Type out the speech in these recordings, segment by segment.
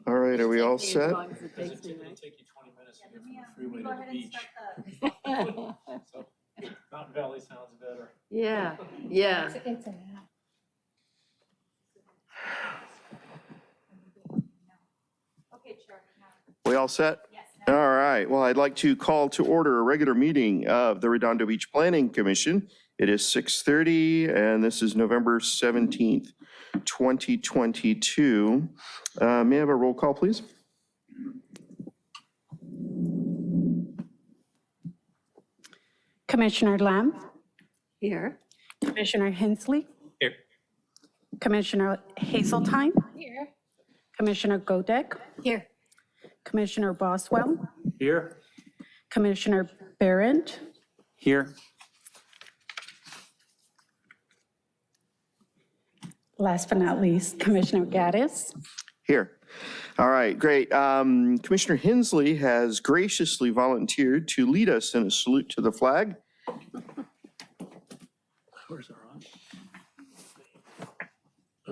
All right, are we all set? As long as it takes me, It'll take you 20 minutes to get from the Go freeway to ahead the and beach. start the. So Mountain Valley sounds better. Yeah, yeah. It's an app. Okay, Chair. We all set? Yes. All right, well, I'd like to call to order a regular meeting of the Redondo Beach Planning Commission. It is 6:30 and this is November 17th, 2022. May I have a roll call, please? Commissioner Lamb, Here. Commissioner Hensley, Here. Commissioner Hazeltine, Here. Commissioner Godek, Here. Commissioner Boswell, Here. Commissioner Barrett, Here. last but not least, Commissioner Gaddis. Here. All right, great. Commissioner Hensley has graciously volunteered to lead us in a salute to the flag. Where's our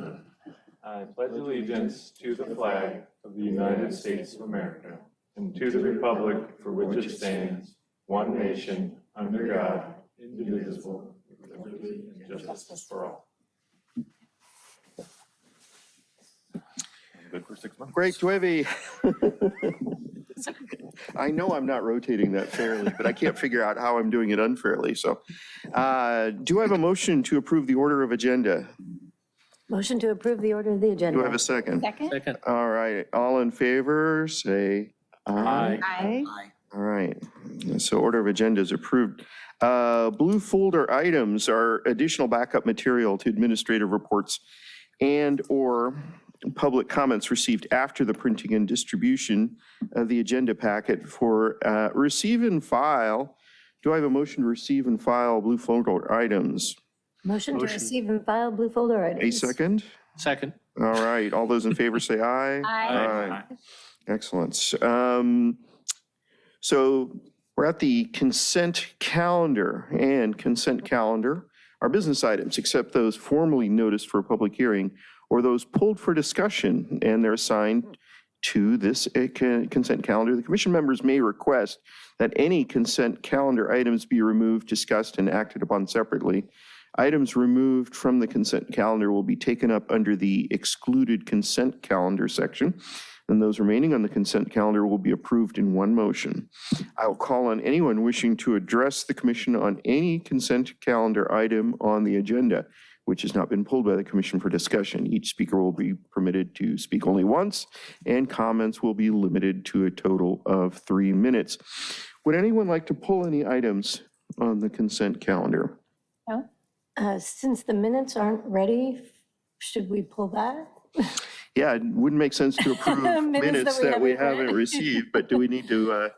on? I pledge allegiance to the flag of the United States of America and to the republic for which it stands, one nation, under God, indivisible, with liberty and justice for all. Good for 6 months. Great, do I have a, I know I'm not rotating that fairly, but I can't figure out how I'm doing it unfairly, so. Do I have a motion to approve the order of agenda? Motion to approve the order of the agenda. Do I have a second? Second? Second. All right, all in favor, say aye. Aye. All right, so order of agenda is approved. Blue folder items are additional backup material to administrative reports and/or public comments received after the printing and distribution of the agenda packet for receive and file. Do I have a motion to receive and file blue folder items? Motion to receive and file blue folder A items. second? Second. All right, all those in favor say aye. Aye. Excellent. So we're at the consent calendar, and consent calendar are business items except those formally noticed for a public hearing or those pulled for discussion, and they're assigned to this consent calendar. The commission members may request that any consent calendar items be removed, discussed, and acted upon separately. Items removed from the consent calendar will be taken up under the excluded consent calendar section, and those remaining on the consent calendar will be approved in one motion. I will call on anyone wishing to address the commission on any consent calendar item on the agenda which has not been pulled by the commission for discussion. Each speaker will be permitted to speak only once, and comments will be limited to a total of 3 minutes. Would anyone like to pull any items on the consent calendar? No? Since the minutes aren't ready, should we pull that? Yeah, it wouldn't make sense to approve minutes that we haven't received, but do we need to?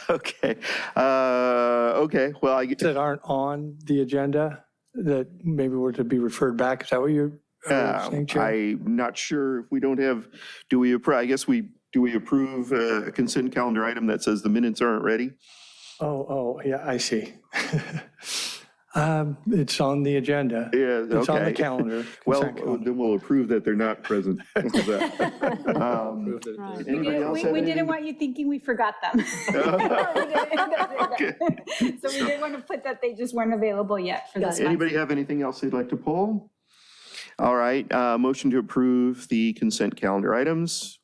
Okay. Okay, well, That aren't on the agenda, that maybe were to be referred back, is that what you're saying, Chair? I'm not sure if we don't have, do we approve, I guess do we approve a consent calendar item that says the minutes aren't ready? Oh, yeah, I see. It's on the agenda. Yeah, okay. It's on the calendar. Well, consent calendar. then we'll approve that they're not present. How's that? Anybody else have We didn't anything? want you thinking we forgot them. Okay. So we didn't want to put that they just weren't available yet for this one. Anybody have anything else they'd like to pull? All right, motion to approve the consent calendar items.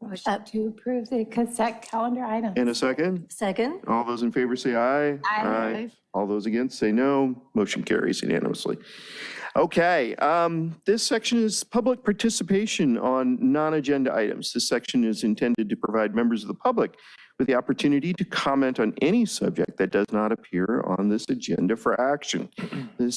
Motion to approve the consent calendar items. In a second. Second? All those in favor say aye. Aye. All those against say no. Motion carries unanimously. Okay, this section is public participation on non-agenda items. This section is intended to provide members of the public with the opportunity to comment on any subject that does not appear on this agenda for action. This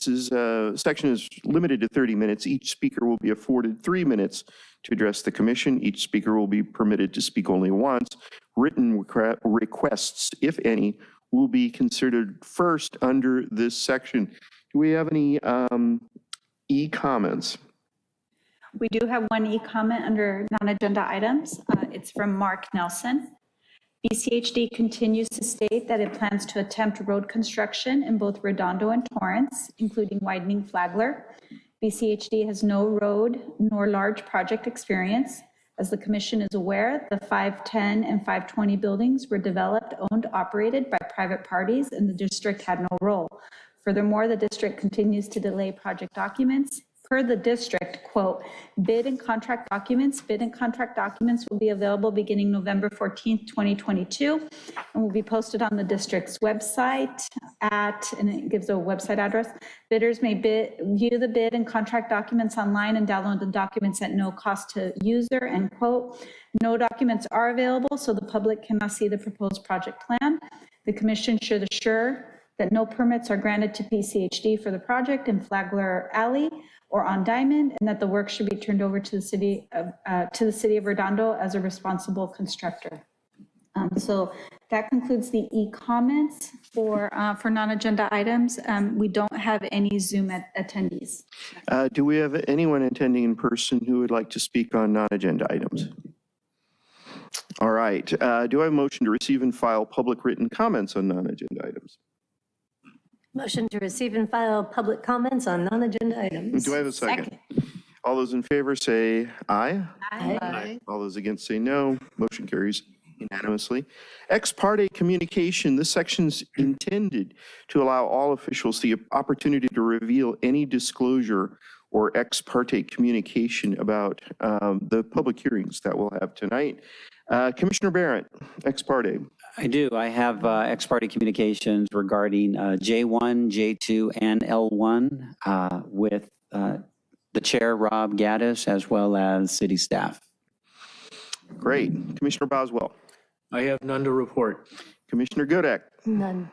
section is limited to 30 minutes. Each speaker will be afforded 3 minutes to address the commission. Each speaker will be permitted to speak only once. Written requests, if any, will be considered first under this section. Do we have any e-comments? We do have one e-comment under non-agenda items. It's from Mark Nelson. BCHD continues to state that it plans to attempt road construction in both Redondo and Torrance, including widening Flagler. BCHD has no road nor large project experience. As the commission is aware, the 510 and 520 buildings were developed, owned, operated by private parties, and the district had no role. Furthermore, the district continues to delay project documents. Per the district, quote, bid and contract documents will be available beginning November 14th, 2022, and will be posted on the district's website and it gives a website address. Bidders may view the bid and contract documents online and download the documents at no cost to user, end quote. No documents are available, so the public cannot see the proposed project plan. The commission should assure that no permits are granted to PCHD for the project in Flagler Alley or on Diamond, and that the work should be turned over to the city of Redondo as a responsible constructor. So that concludes the e-comments for non-agenda items. We don't have any Zoom attendees. Do we have anyone attending in person who would like to speak on non-agenda items? All right. Do I have a motion to receive and file public written comments on non-agenda items? Motion to receive and file public comments on non-agenda items. Do I have a second? All those in favor say aye. Aye. All those against say no. Motion carries unanimously. Ex parte communication. This section's intended to allow all officials the opportunity to reveal any disclosure or ex parte communication about the public hearings that we'll have tonight. Commissioner Barrett, ex parte. I do. I have ex parte communications regarding J1, J2, and L1 with the chair, Rob Gaddis, as well as city staff. Great. Commissioner Boswell. I have none to report. Commissioner Godek. None.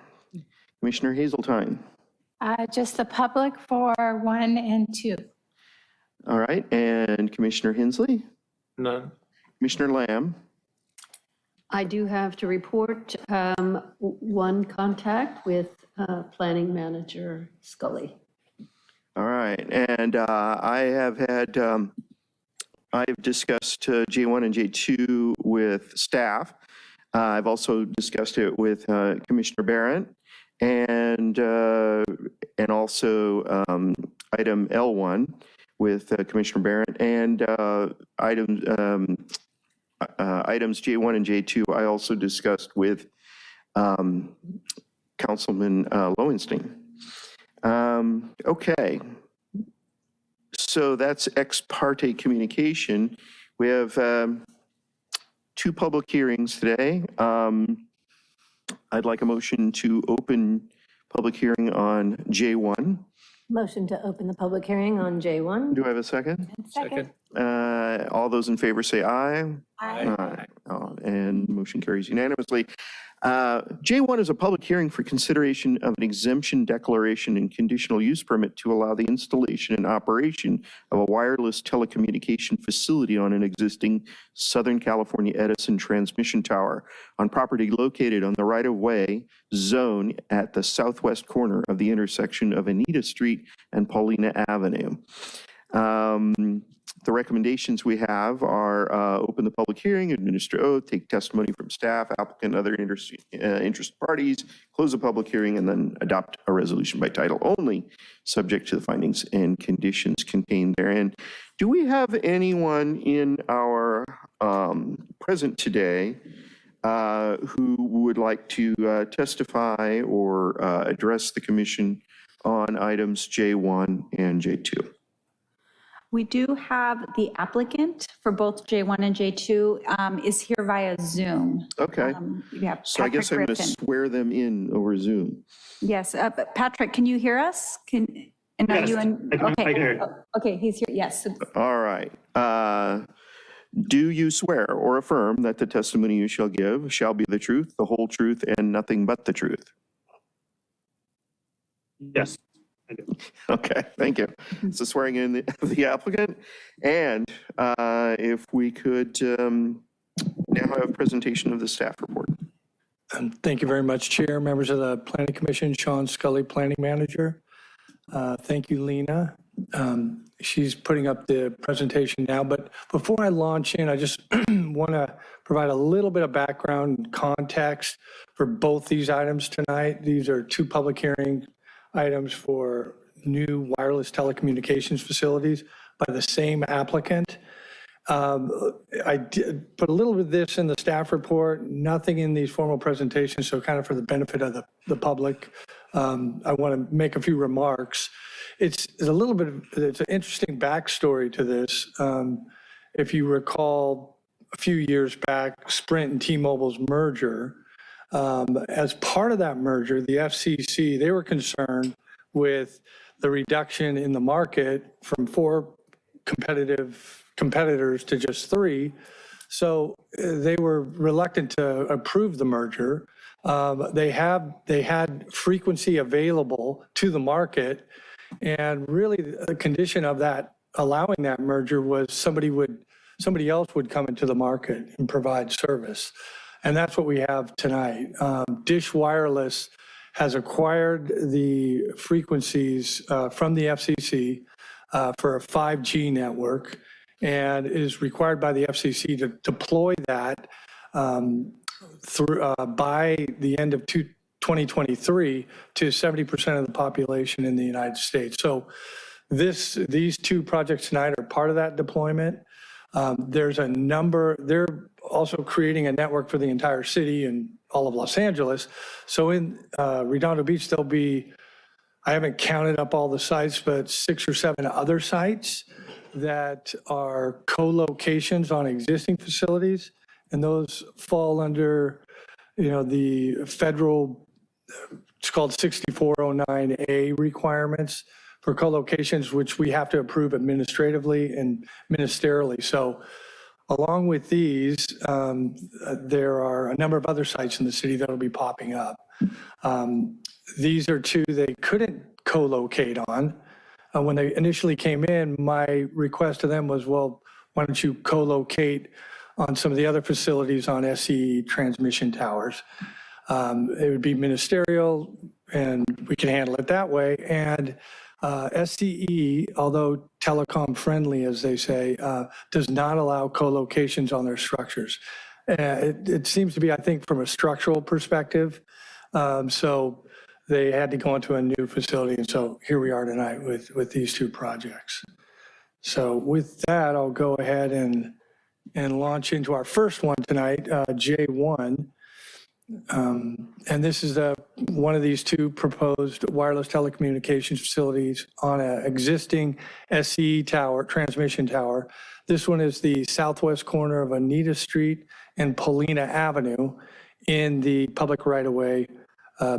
Commissioner Hazeltine. Just the public for 1 and 2. All right. And Commissioner Hensley. None. Commissioner Lamb. I do have to report one contact with Planning Manager Scully. All right. And I have had, I've discussed J1 and J2 with staff. I've also discussed it with Commissioner Barrett and also item L1 with Commissioner Barrett and items J1 and J2 I also discussed with Councilman Lowenstein. Okay. So that's ex parte communication. We have 2 public hearings today. I'd like a motion to open public hearing on J1. Motion to open the public hearing on J1. Do I have a second? Second. All those in favor say aye. Aye. And motion carries unanimously. J1 is a public hearing for consideration of an exemption declaration and conditional use permit to allow the installation and operation of a wireless telecommunication facility on an existing Southern California Edison transmission tower on property located on the right-of-way zone at the southwest corner of the intersection of Anita Street and Paulina Avenue. The recommendations we have are open the public hearing, administer oath, take testimony from staff, applicant, other interested parties, close the public hearing, and then adopt a resolution by title only, subject to the findings and conditions contained therein. Do we have anyone in our present today who would like to testify or address the commission on items J1 and J2? We do have the applicant for both J1 and J2 is here via Zoom. Okay. Yeah, So I guess I'm Patrick going to Griffin. swear them in over Zoom. Yes, but Patrick, can you hear us? And are Yes, you in? I can hear you. Okay, he's here, yes. All right. Do you swear or affirm that the testimony you shall give shall be the truth, the whole truth, and nothing but the truth? Yes, I do. Okay, thank you. So swearing in the applicant. And if we could now have a presentation of the staff report. Thank you very much, Chair, members of the Planning Commission, Sean Scully, Planning Manager. Thank you, Lena. She's putting up the presentation now, but before I launch in, I just want to provide a little bit of background and context for both these items tonight. These are 2 public hearing items for new wireless telecommunications facilities by the same applicant. I did put a little bit of this in the staff report, nothing in these formal presentations, so kind of for the benefit of the public, I want to make a few remarks. It's a little bit of, it's an interesting backstory to this. If you recall, a few years back, Sprint and T-Mobile's merger, as part of that merger, the FCC, they were concerned with the reduction in the market from 4 competitors to just 3. So they were reluctant to approve the merger. They had frequency available to the market, and really the condition of that, allowing that merger, was somebody else would come into the market and provide service. And that's what we have tonight. Dish Wireless has acquired the frequencies from the FCC for a 5G network, and is required by the FCC to deploy that by the end of 2023 to 70% of the population in the United States. So these 2 projects tonight are part of that deployment. There's a number, they're also creating a network for the entire city and all of Los Angeles. So in Redondo Beach, there'll be, I haven't counted up all the sites, but 6 or 7 other sites that are co-locations on existing facilities. And those fall under, the federal, it's called 6409A requirements for co-locations, which we have to approve administratively and ministerially. So along with these, there are a number of other sites in the city that will be popping up. These are 2 they couldn't co-locate on. When they initially came in, my request to them was, well, why don't you co-locate on some of the other facilities on SCE transmission towers? It would be ministerial, and we can handle it that way. And SCE, although telecom friendly, as they say, does not allow co-locations on their structures. It seems to be, I think, from a structural perspective. So they had to go into a new facility. And so here we are tonight with these 2 projects. So with that, I'll go ahead and launch into our first one tonight, J1. And this is one of these 2 proposed wireless telecommunications facilities on an existing SCE tower, transmission tower. This one is the southwest corner of Anita Street and Paulina Avenue in the public right-of-way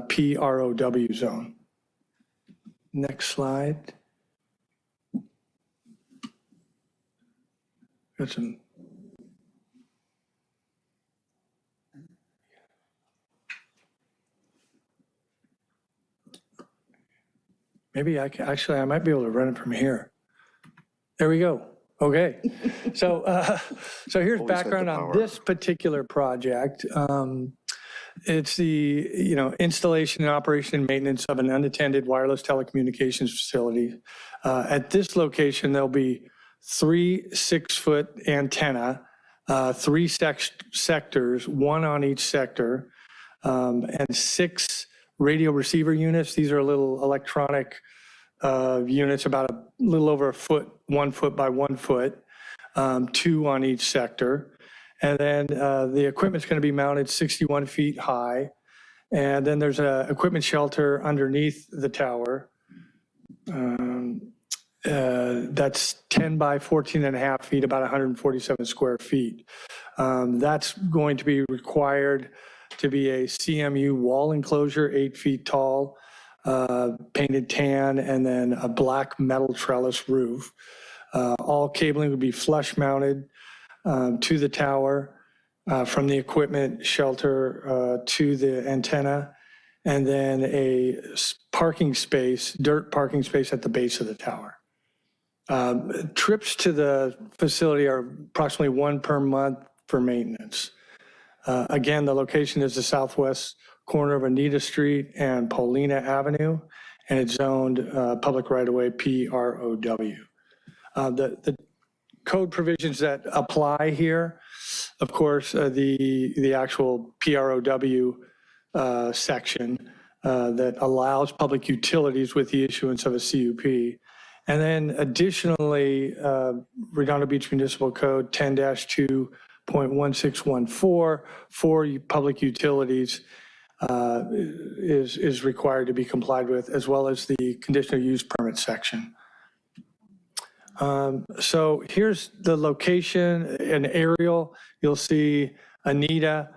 PROW zone. Next slide. Got some. Maybe I might be able to run it from here. There we go. Okay. So here's Always had background the on power. this particular project. It's the, installation and operation and maintenance of an unattended wireless telecommunications facility. At this location, there'll be 3 6-foot antenna, 3 sectors, 1 on each sector, and 6 radio receiver units. These are little electronic units, about a little over a foot, 1 foot by 1 foot, 2 on each sector. And then the equipment's going to be mounted 61 feet high. And then there's an equipment shelter underneath the tower. That's 10 by 14 and a half feet, about 147 square feet. That's going to be required to be a CMU wall enclosure, 8 feet tall, painted tan, and then a black metal trellis roof. All cabling would be flush mounted to the tower, from the equipment shelter to the antenna, and then a parking space, dirt parking space at the base of the tower. Trips to the facility are approximately 1 per month for maintenance. Again, the location is the southwest corner of Anita Street and Paulina Avenue, and it's zoned public right-of-way PROW. The code provisions that apply here, of course, the actual PROW section that allows public utilities with the issuance of a CUP. And then additionally, Redondo Beach Municipal Code 10-2.1614 for public utilities is required to be complied with, as well as the conditional use permit section. So here's the location, an aerial. You'll see Anita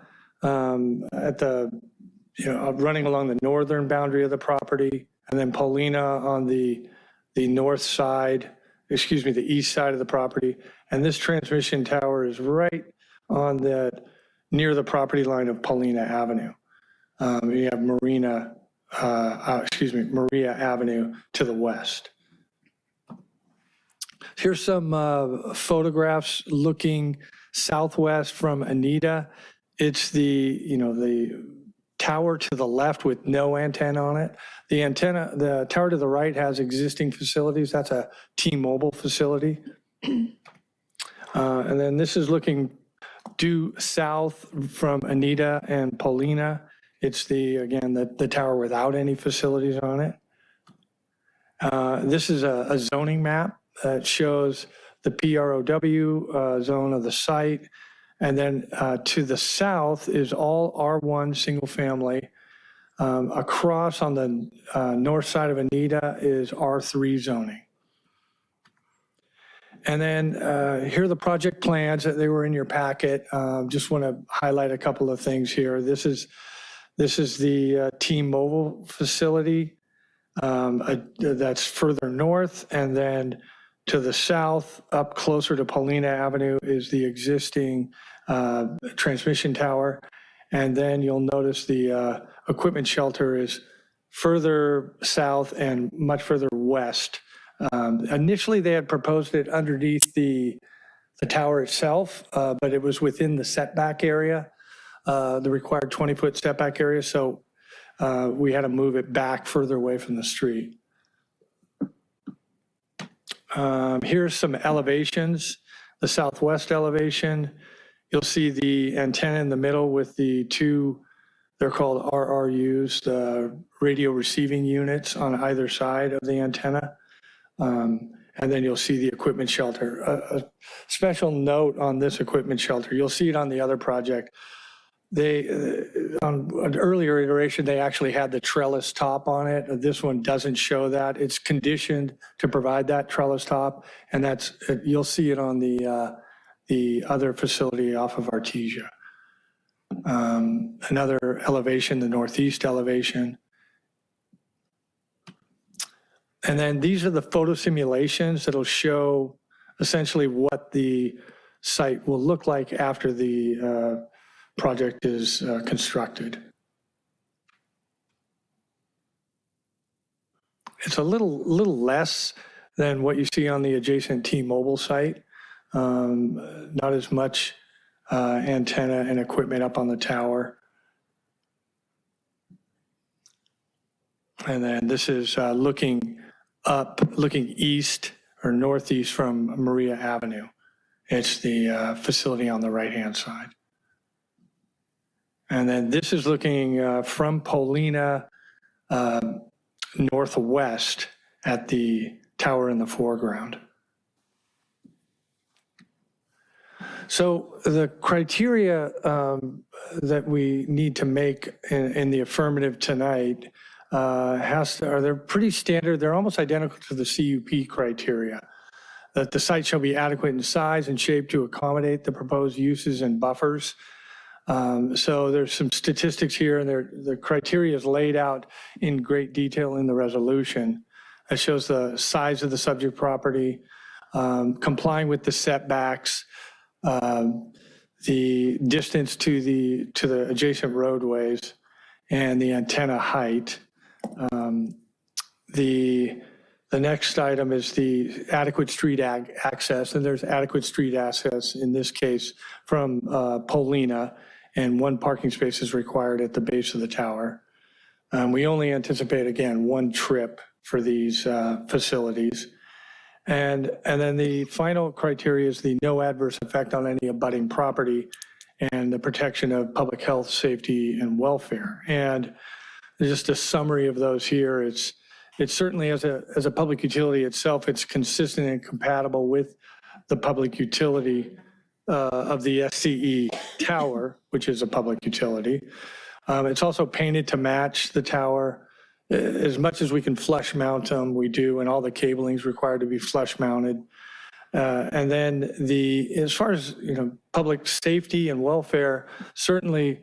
at the, running along the northern boundary of the property, and then Paulina on the north side, the east side of the property. And this transmission tower is right on near the property line of Paulina Avenue. You have Maria Avenue to the west. Here's some photographs looking southwest from Anita. It's the tower to the left with no antenna on it. The tower to the right has existing facilities. That's a T-Mobile facility. And then this is looking due south from Anita and Paulina. It's the tower without any facilities on it. This is a zoning map that shows the PROW zone of the site. And then to the south is all R1 single family. Across on the north side of Anita is R3 zoning. And then here are the project plans that they were in your packet. Just want to highlight a couple of things here. This is the T-Mobile facility that's further north, and then to the south, up closer to Paulina Avenue, is the existing transmission tower. And then you'll notice the equipment shelter is further south and much further west. Initially, they had proposed it underneath the tower itself, but it was within the setback area, the required 20-foot setback area. So we had to move it back further away from the street. Here's some elevations. The southwest elevation, you'll see the antenna in the middle with the two, they're called RRUs, the radio receiving units on either side of the antenna. And then you'll see the equipment shelter. A special note on this equipment shelter, you'll see it on the other project. On an earlier iteration, they actually had the trellis top on it. This one doesn't show that. It's conditioned to provide that trellis top, and you'll see it on the other facility off of Artesia. Another elevation, the northeast elevation. And then these are the photo simulations that'll show essentially what the site will look like after the project is constructed. It's a little less than what you see on the adjacent T-Mobile site. Not as much antenna and equipment up on the tower. And then this is looking east or northeast from Maria Avenue. It's the facility on the right-hand side. And then this is looking from Paulina northwest at the tower in the foreground. So the criteria that we need to make in the affirmative tonight they're pretty standard. They're almost identical to the CUP criteria. That the site shall be adequate in size and shape to accommodate the proposed uses and buffers. So there's some statistics here, and the criteria is laid out in great detail in the resolution. It shows the size of the subject property, complying with the setbacks, the distance to the adjacent roadways, and the antenna height. The next item is the adequate street access, and there's adequate street access in this case from Paulina, and one parking space is required at the base of the tower. We only anticipate, again, one trip for these facilities. And then the final criteria is the no adverse effect on any abutting property and the protection of public health, safety, and welfare. And just a summary of those here. It's certainly as a public utility itself, it's consistent and compatible with the public utility of the SCE tower, which is a public utility. It's also painted to match the tower. As much as we can flush mount them, we do, and all the cabling is required to be flush mounted. And then as far as, public safety and welfare, certainly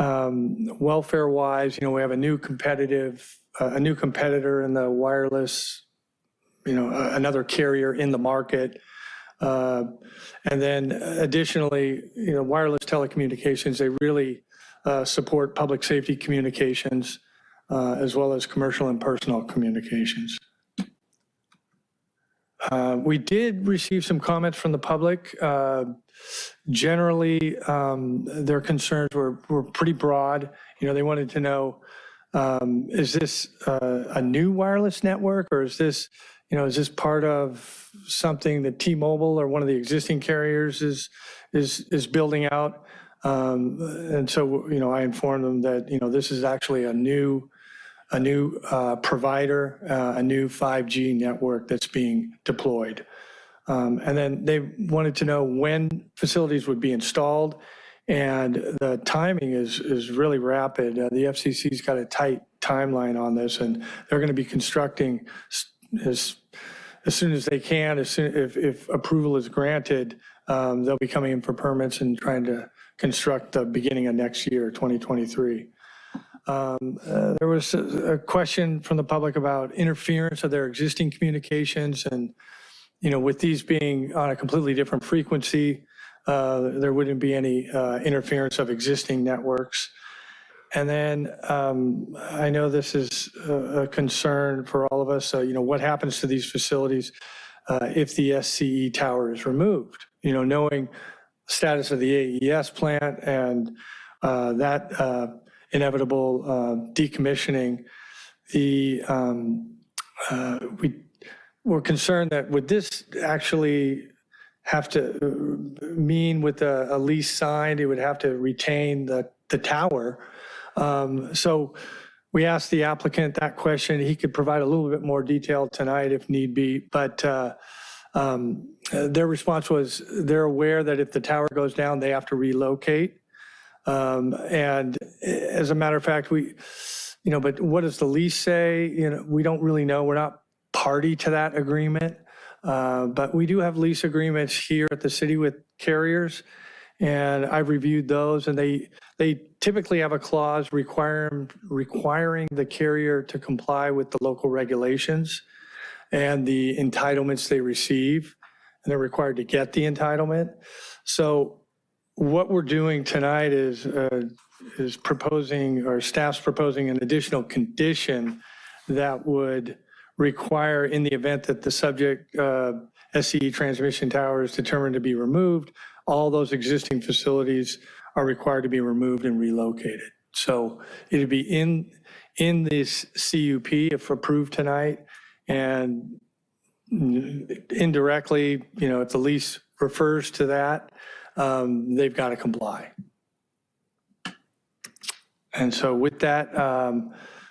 welfare wise, we have a new competitor in the wireless, another carrier in the market. And then additionally, wireless telecommunications, they really support public safety communications as well as commercial and personal communications. We did receive some comments from the public. Generally, their concerns were pretty broad. They wanted to know, is this a new wireless network, or is this part of something that T-Mobile or one of the existing carriers is building out? And so, I informed them that, this is actually a new provider, a new 5G network that's being deployed. And then they wanted to know when facilities would be installed, and the timing is really rapid. The FCC's got a tight timeline on this, and they're going to be constructing as soon as they can. If approval is granted, they'll be coming in for permits and trying to construct the beginning of next year, 2023. There was a question from the public about interference of their existing communications, and with these being on a completely different frequency, there wouldn't be any interference of existing networks. And then I know this is a concern for all of us. What happens to these facilities if the SCE tower is removed? Knowing the status of the AES plant and that inevitable decommissioning, we're concerned that would this actually have to mean with a lease signed, it would have to retain the tower. So we asked the applicant that question. He could provide a little bit more detail tonight if need be, but their response was they're aware that if the tower goes down, they have to relocate. And as a matter of fact, but what does the lease say? We don't really know. We're not party to that agreement. But we do have lease agreements here at the city with carriers, and I've reviewed those, and they typically have a clause requiring the carrier to comply with the local regulations and the entitlements they receive, and they're required to get the entitlement. So what we're doing tonight is proposing, or staff's proposing, an additional condition that would require, in the event that the subject SCE transmission tower is determined to be removed, all those existing facilities are required to be removed and relocated. So it'd be in this CUP if approved tonight, and indirectly, if the lease refers to that, they've got to comply. And so with that,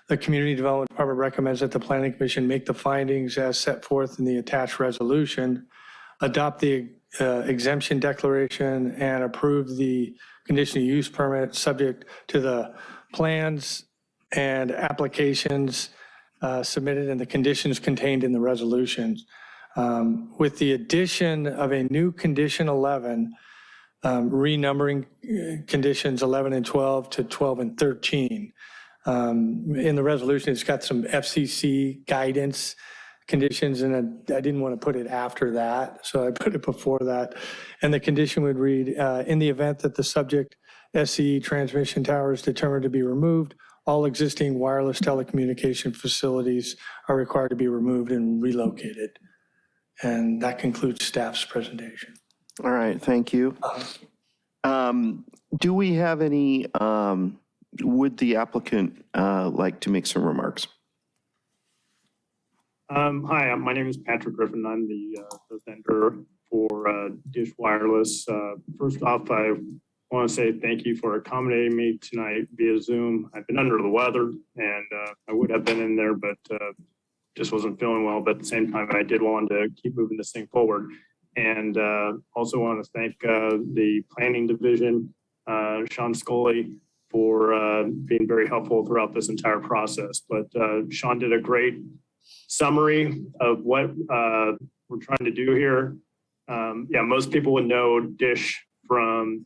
the Community Development Department recommends that the Planning Commission make the findings as set forth in the attached resolution, adopt the exemption declaration, and approve the conditional use permit subject to the plans and applications submitted and the conditions contained in the resolutions. With the addition of a new condition 11, renumbering conditions 11 and 12 to 12 and 13. In the resolution, it's got some FCC guidance conditions, and I didn't want to put it after that, so I put it before that. And the condition would read, in the event that the subject SCE transmission tower is determined to be removed, all existing wireless telecommunication facilities are required to be removed and relocated. And that concludes staff's presentation. All right, thank you. Do we have any, would the applicant like to make some remarks? Hi, my name is Patrick Griffin. I'm the vendor for Dish Wireless. First off, I want to say thank you for accommodating me tonight via Zoom. I've been under the weather and I would have been in there, but just wasn't feeling well. But at the same time, I did want to keep moving this thing forward. And also want to thank the planning division, Sean Scully, for being very helpful throughout this entire process. But Sean did a great summary of what we're trying to do here. Yeah, most people would know Dish from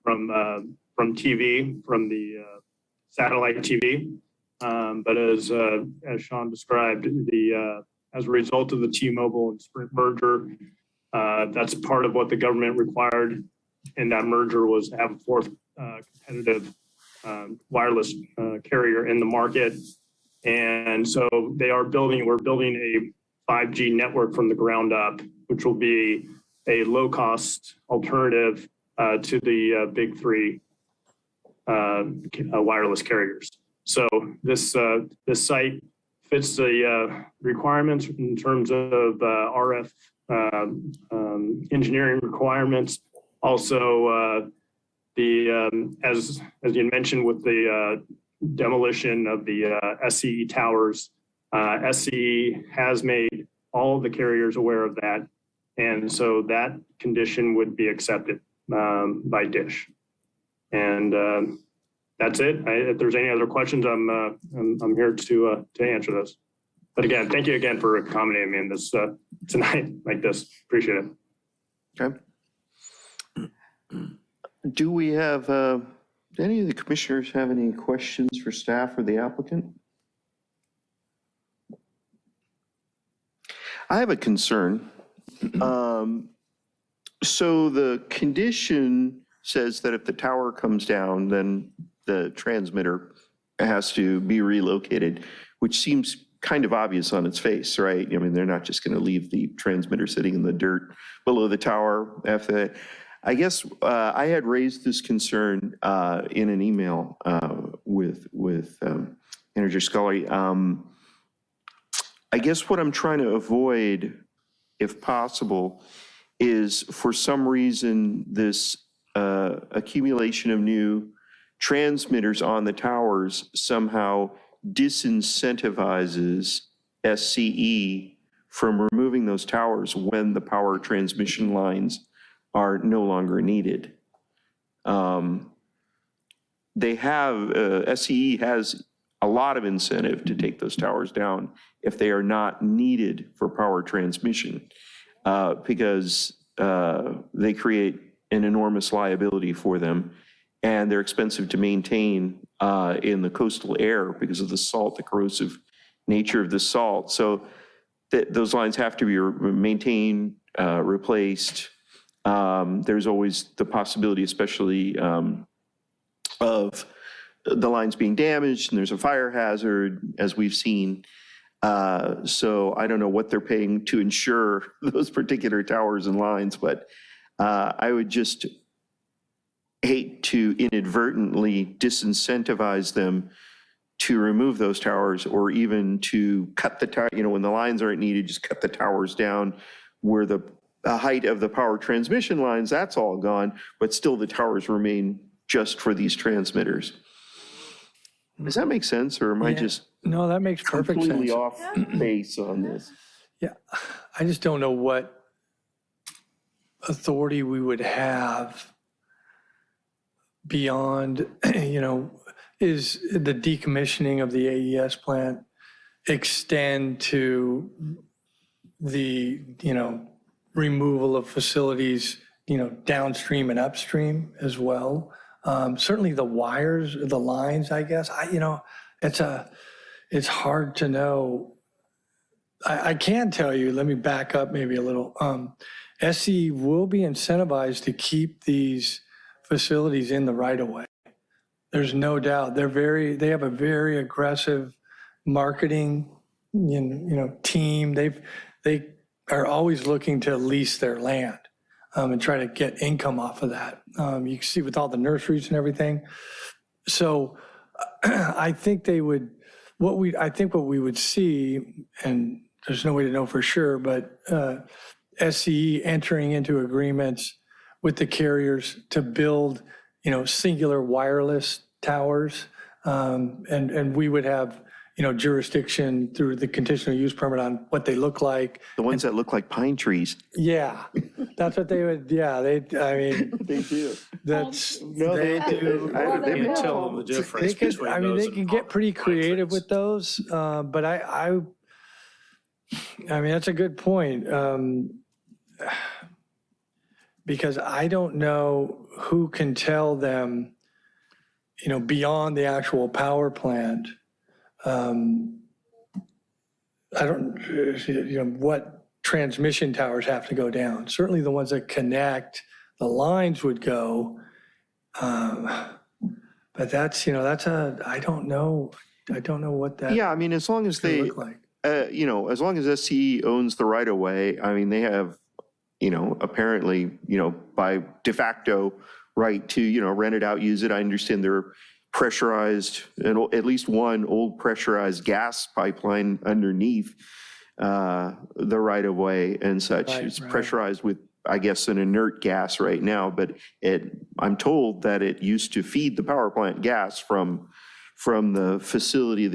TV, from the satellite TV. But as Sean described, as a result of the T-Mobile and Sprint merger, that's part of what the government required in that merger was to have a fourth competitive wireless carrier in the market. And so we're building a 5G network from the ground up, which will be a low-cost alternative to the big three wireless carriers. So this site fits the requirements in terms of RF engineering requirements. Also, as you mentioned with the demolition of the SCE towers, SCE has made all of the carriers aware of that. And so that condition would be accepted by Dish. And that's it. If there's any other questions, I'm here to answer those. But again, thank you again for accommodating me in this tonight like this. Appreciate it. Okay. Do we have, any of the commissioners have any questions for staff or the applicant? I have a concern. So the condition says that if the tower comes down, then the transmitter has to be relocated, which seems kind of obvious on its face, right? I mean, they're not just going to leave the transmitter sitting in the dirt below the tower after that. I guess I had raised this concern in an email with Manager Scully. I guess what I'm trying to avoid, if possible, is for some reason this accumulation of new transmitters on the towers somehow disincentivizes SCE from removing those towers when the power transmission lines are no longer needed. SCE has a lot of incentive to take those towers down if they are not needed for power transmission, because they create an enormous liability for them, and they're expensive to maintain in the coastal air because of the salt, the corrosive nature of the salt. So those lines have to be maintained, replaced. There's always the possibility, especially of the lines being damaged, and there's a fire hazard, as we've seen. So I don't know what they're paying to insure those particular towers and lines, but I would just hate to inadvertently disincentivize them to remove those towers, or even to cut the tower, when the lines aren't needed, just cut the towers down where the height of the power transmission lines, that's all gone, but still the towers remain just for these transmitters. Does that make sense, or am I just No, that makes perfect sense. completely off base on this? Yeah, I just don't know what authority we would have beyond, is the decommissioning of the AES plant extend to the, removal of facilities, downstream and upstream as well. Certainly the wires, the lines, I guess, it's hard to know. I can tell you, let me back up maybe a little. SCE will be incentivized to keep these facilities in the right of way. There's no doubt. They have a very aggressive marketing, team. They are always looking to lease their land and try to get income off of that. You can see with all the nurseries and everything. So I think what we would see, and there's no way to know for sure, but SCE entering into agreements with the carriers to build singular wireless towers. And we would have, jurisdiction through the conditional use permit on what they look like. The ones that look like pine trees. Yeah, that's what they would, they They do. that's, No, they do. They Can't tell the difference They could, between those they and can get pretty pine creative trees. with those, but I mean, that's a good point. Because I don't know who can tell them, beyond the actual power plant. I don't, what transmission towers have to go down. Certainly the ones that connect the lines would go. But that's, I don't know. I don't know what that Yeah, I mean, as long as could they, look like. as long as SCE owns the right of way, I mean, they have, apparently, by de facto right to, rent it out, use it. I understand they're pressurized, and at least one old pressurized gas pipeline underneath the right of way and such. Right, It's right. pressurized with, I guess, an inert gas right now, but I'm told that it used to feed the power plant gas from the facility,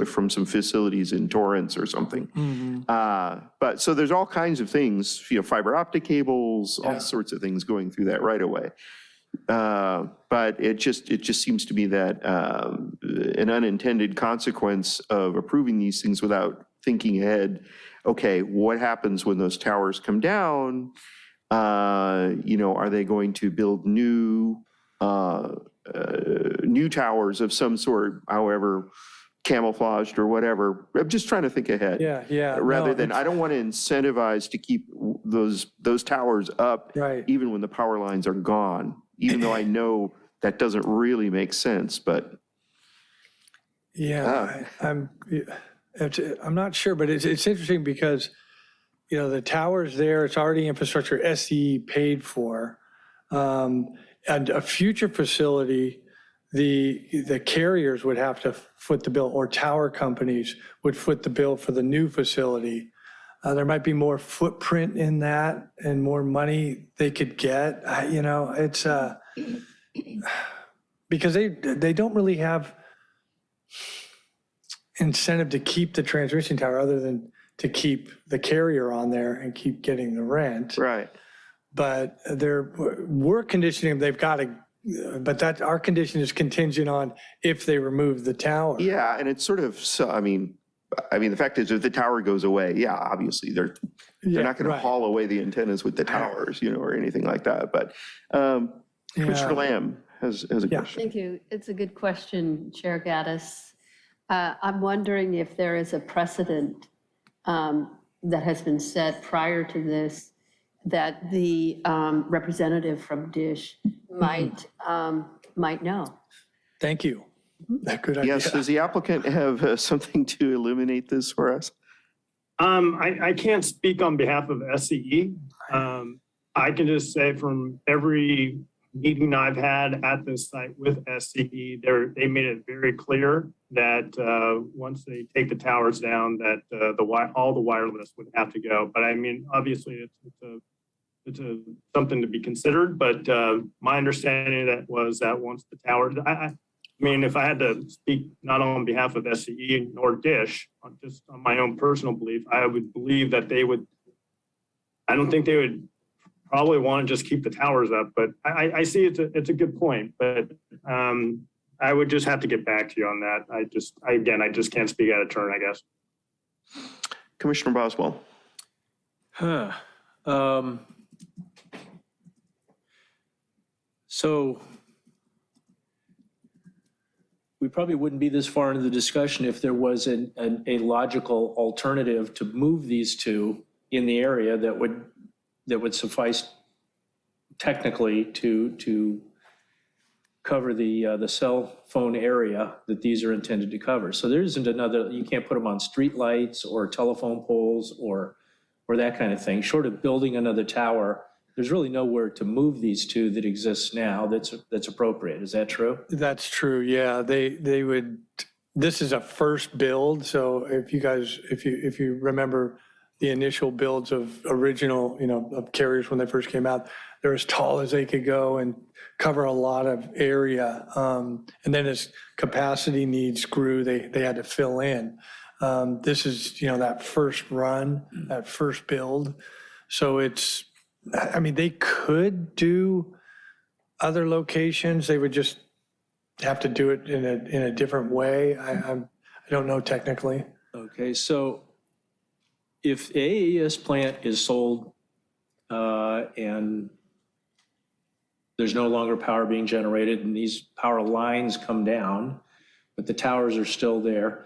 from some facilities in Torrance or something. But so there's all kinds of things, fiber optic cables, all sorts of things going through that right away. But it just seems to me that an unintended consequence of approving these things without thinking ahead, okay, what happens when those towers come down? Are they going to build new towers of some sort, however camouflaged or whatever? I'm just trying to think ahead. Yeah. Rather No, than, I don't want to incentivize to keep those towers up, Right. even when the power lines are gone, even though I know that doesn't really make sense, but Yeah, I'm not sure, but it's interesting because, the tower's there, it's already infrastructure SE paid for. And a future facility, the carriers would have to foot the bill, or tower companies would foot the bill for the new facility. There might be more footprint in that and more money they could get. It's because they don't really have incentive to keep the transmission tower other than to keep the carrier on there and keep getting the rent. right. But we're conditioning, they've got to, but our condition is contingent on if they remove the tower. Yeah, and it's sort of, so, I mean, the fact is, if the tower goes away, yeah, obviously, they're not going to right. haul away the antennas with the towers, or anything like that. But Commissioner Lamb has a Yeah. question. Thank you. It's a good question, Chair Gaddis. I'm wondering if there is a precedent that has been set prior to this that the representative from DISH might know. Thank you. Good idea. Yes, does the applicant have something to illuminate this for us? I can't speak on behalf of SCE. I can just say from every meeting I've had at this site with SCE, they made it very clear that once they take the towers down, that all the wireless would have to go. But I mean, obviously, it's something to be considered. But my understanding was that once the towers, I mean, if I had to speak not on behalf of SCE nor DISH, just on my own personal belief, I would believe that I don't think they would probably want to just keep the towers up, but I see it's a good point, but I would just have to get back to you on that. I just can't speak out of turn, I guess. Commissioner Boswell. So we probably wouldn't be this far into the discussion if there was a logical alternative to move these two in the area that would suffice technically to cover the cell phone area that these are intended to cover. So there isn't you can't put them on street lights or telephone poles or that kind of thing. Short of building another tower, there's really nowhere to move these two that exists now that's appropriate. Is that true? That's true, yeah. They would, this is a first build, so if you remember, the initial builds of original, of carriers when they first came out, they're as tall as they could go and cover a lot of area. And then as capacity needs grew, they had to fill in. This is, that first run, that first build. So they could do other locations. They would just have to do it in a different way. I don't know technically. Okay, so if AES plant is sold and there's no longer power being generated and these power lines come down, but the towers are still there,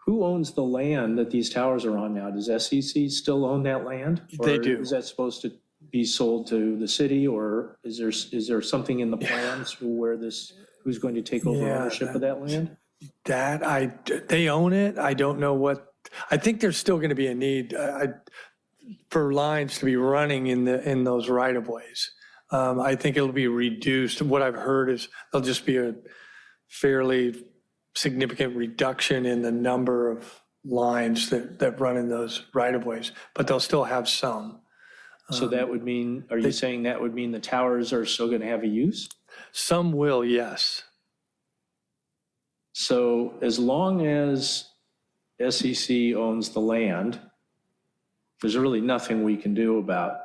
who owns the land that these towers are on now? Does SEC still own that land? They do. Or is that supposed to be sold to the city, or is there something in the plans who's going to take over ownership of that land? They own it. I don't know I think there's still going to be a need for lines to be running in those right of ways. I think it'll be reduced. What I've heard is there'll just be a fairly significant reduction in the number of lines that run in those right of ways, but they'll still have some. So that would mean, are you saying that would mean the towers are still going to have a use? Some will, yes. So as long as SEC owns the land, there's really nothing we can do about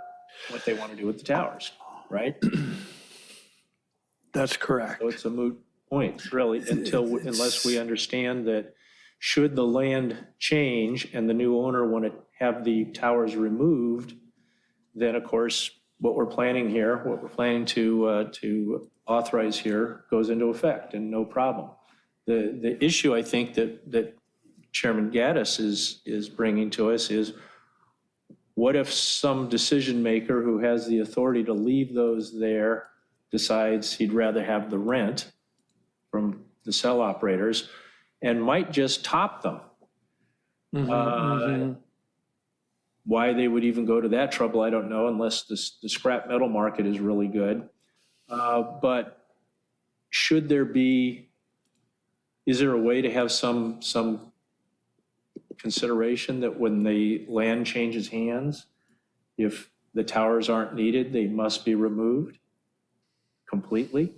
what they want to do with the towers, right? That's correct. So it's a moot point, really, unless we understand that should the land change and the new owner want to have the towers removed, then of course, what we're planning to authorize here goes into effect and no problem. The issue I think that Chairman Gaddis is bringing to us is, what if some decision maker who has the authority to leave those there decides he'd rather have the rent from the cell operators and might just top them? Why they would even go to that trouble, I don't know, unless the scrap metal market is really good. But is there a way to have some consideration that when the land changes hands, if the towers aren't needed, they must be removed completely?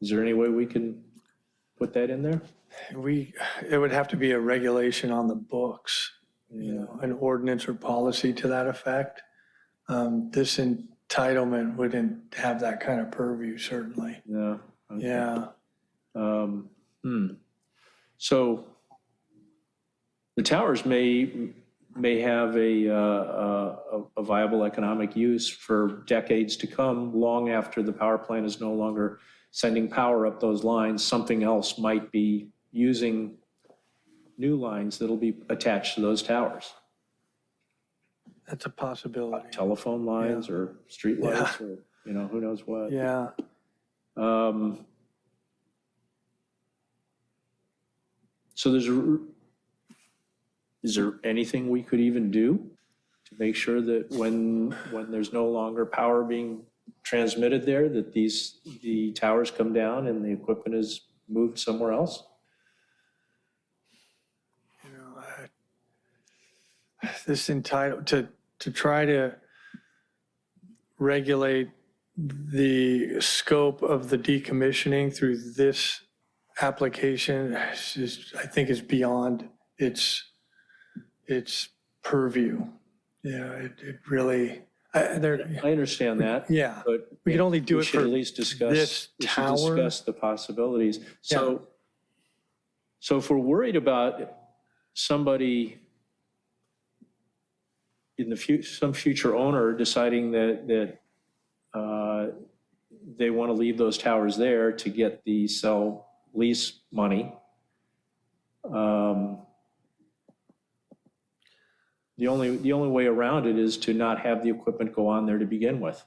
Is there any way we can put that in there? It would have to be a regulation on the books, an ordinance or policy to that effect. This entitlement wouldn't have that kind of purview, certainly. No. Okay. Yeah. So the towers may have a viable economic use for decades to come, long after the power plant is no longer sending power up those lines. Something else might be using new lines that'll be attached to those towers. That's a possibility. Telephone lines or street lights or, who knows what. Yeah. So is there anything we could even do to make sure that when there's no longer power being transmitted there, that the towers come down and the equipment is moved somewhere else? This to try to regulate the scope of the decommissioning through this application I think is beyond its purview. It really. I understand that. Yeah, but we can only do it for at least discuss this tower. Discuss the possibilities. So if we're worried about somebody in some future owner deciding that they want to leave those towers there to get the cell lease money, the only way around it is to not have the equipment go on there to begin with.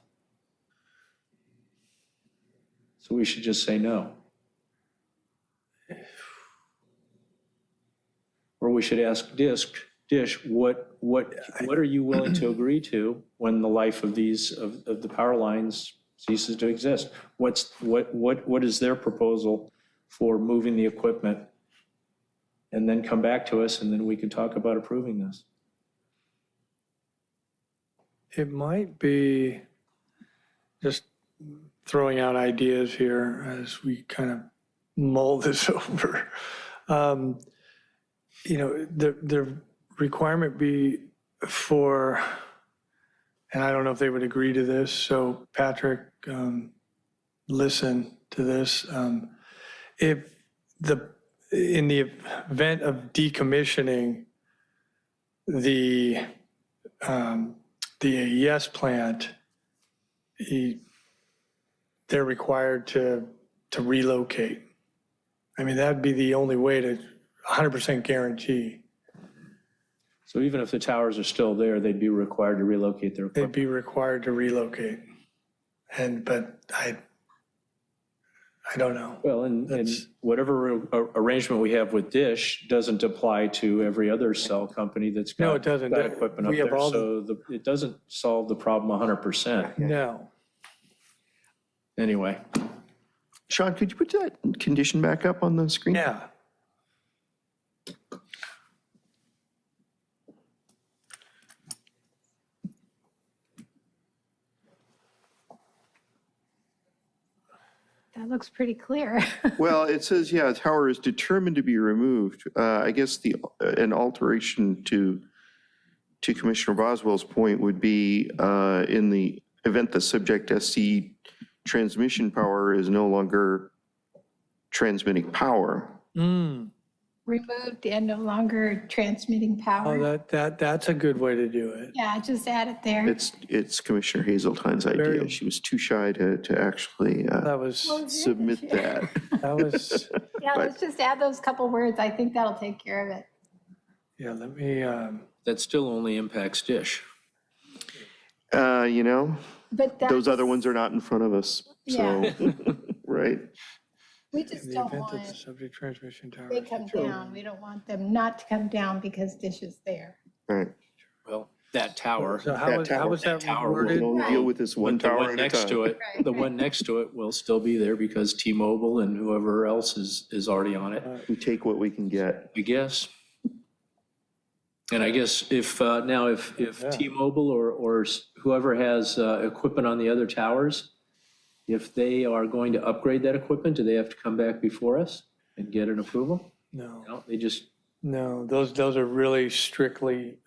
So we should just say no. Or we should ask Dish, what are you willing to agree to when the life of the power lines ceases to exist? What is their proposal for moving the equipment? And then come back to us, and then we can talk about approving this. it might be, just throwing out ideas here as we kind of mull this over. The requirement be for, and I don't know if they would agree to this, so Patrick, listen to this. If in the event of decommissioning the AES plant, they're required to relocate. I mean, that'd be the only way to 100% guarantee. So even if the towers are still there, they'd be required to relocate their They'd equipment. be required to relocate. But I don't know. Well, and That's- whatever arrangement we have with Dish doesn't apply to every other cell company that's got. No, it doesn't. got equipment up We have there. all So it doesn't solve the problem 100%. No. Anyway, Sean, could you put that condition back up on the screen? Yeah. That looks pretty clear. Well, it says, yeah, tower is determined to be removed. I guess an alteration to Commissioner Boswell's point would be in the event the subject SC transmission power is no longer transmitting power. Removed and no longer transmitting power. Oh, that's a good way to do it. Yeah, just add it there. It's Commissioner Hazeltine's idea. Very- She was too shy to actually That was, submit that. that was, Yeah, but- let's just add those couple words. I think that'll take care of it. yeah, let me, that still only impacts Dish. But Those that's, other ones are not in front of us, so, right? we in just the don't event that the want subject transmission tower. they is come determined- down. We don't want them not to come down because Dish is there. Right. Well, that tower. So how was that tower will We can worded? only deal with this one But the tower one at a next to time. it, the one next to it will still be there because T-Mobile and whoever else is already on it, We take what we can get. I guess. And I guess if T-Mobile or whoever has equipment on the other towers, if they are going to upgrade that equipment, do they have to come back before us and get an approval? No, No, they just, no, those are really strictly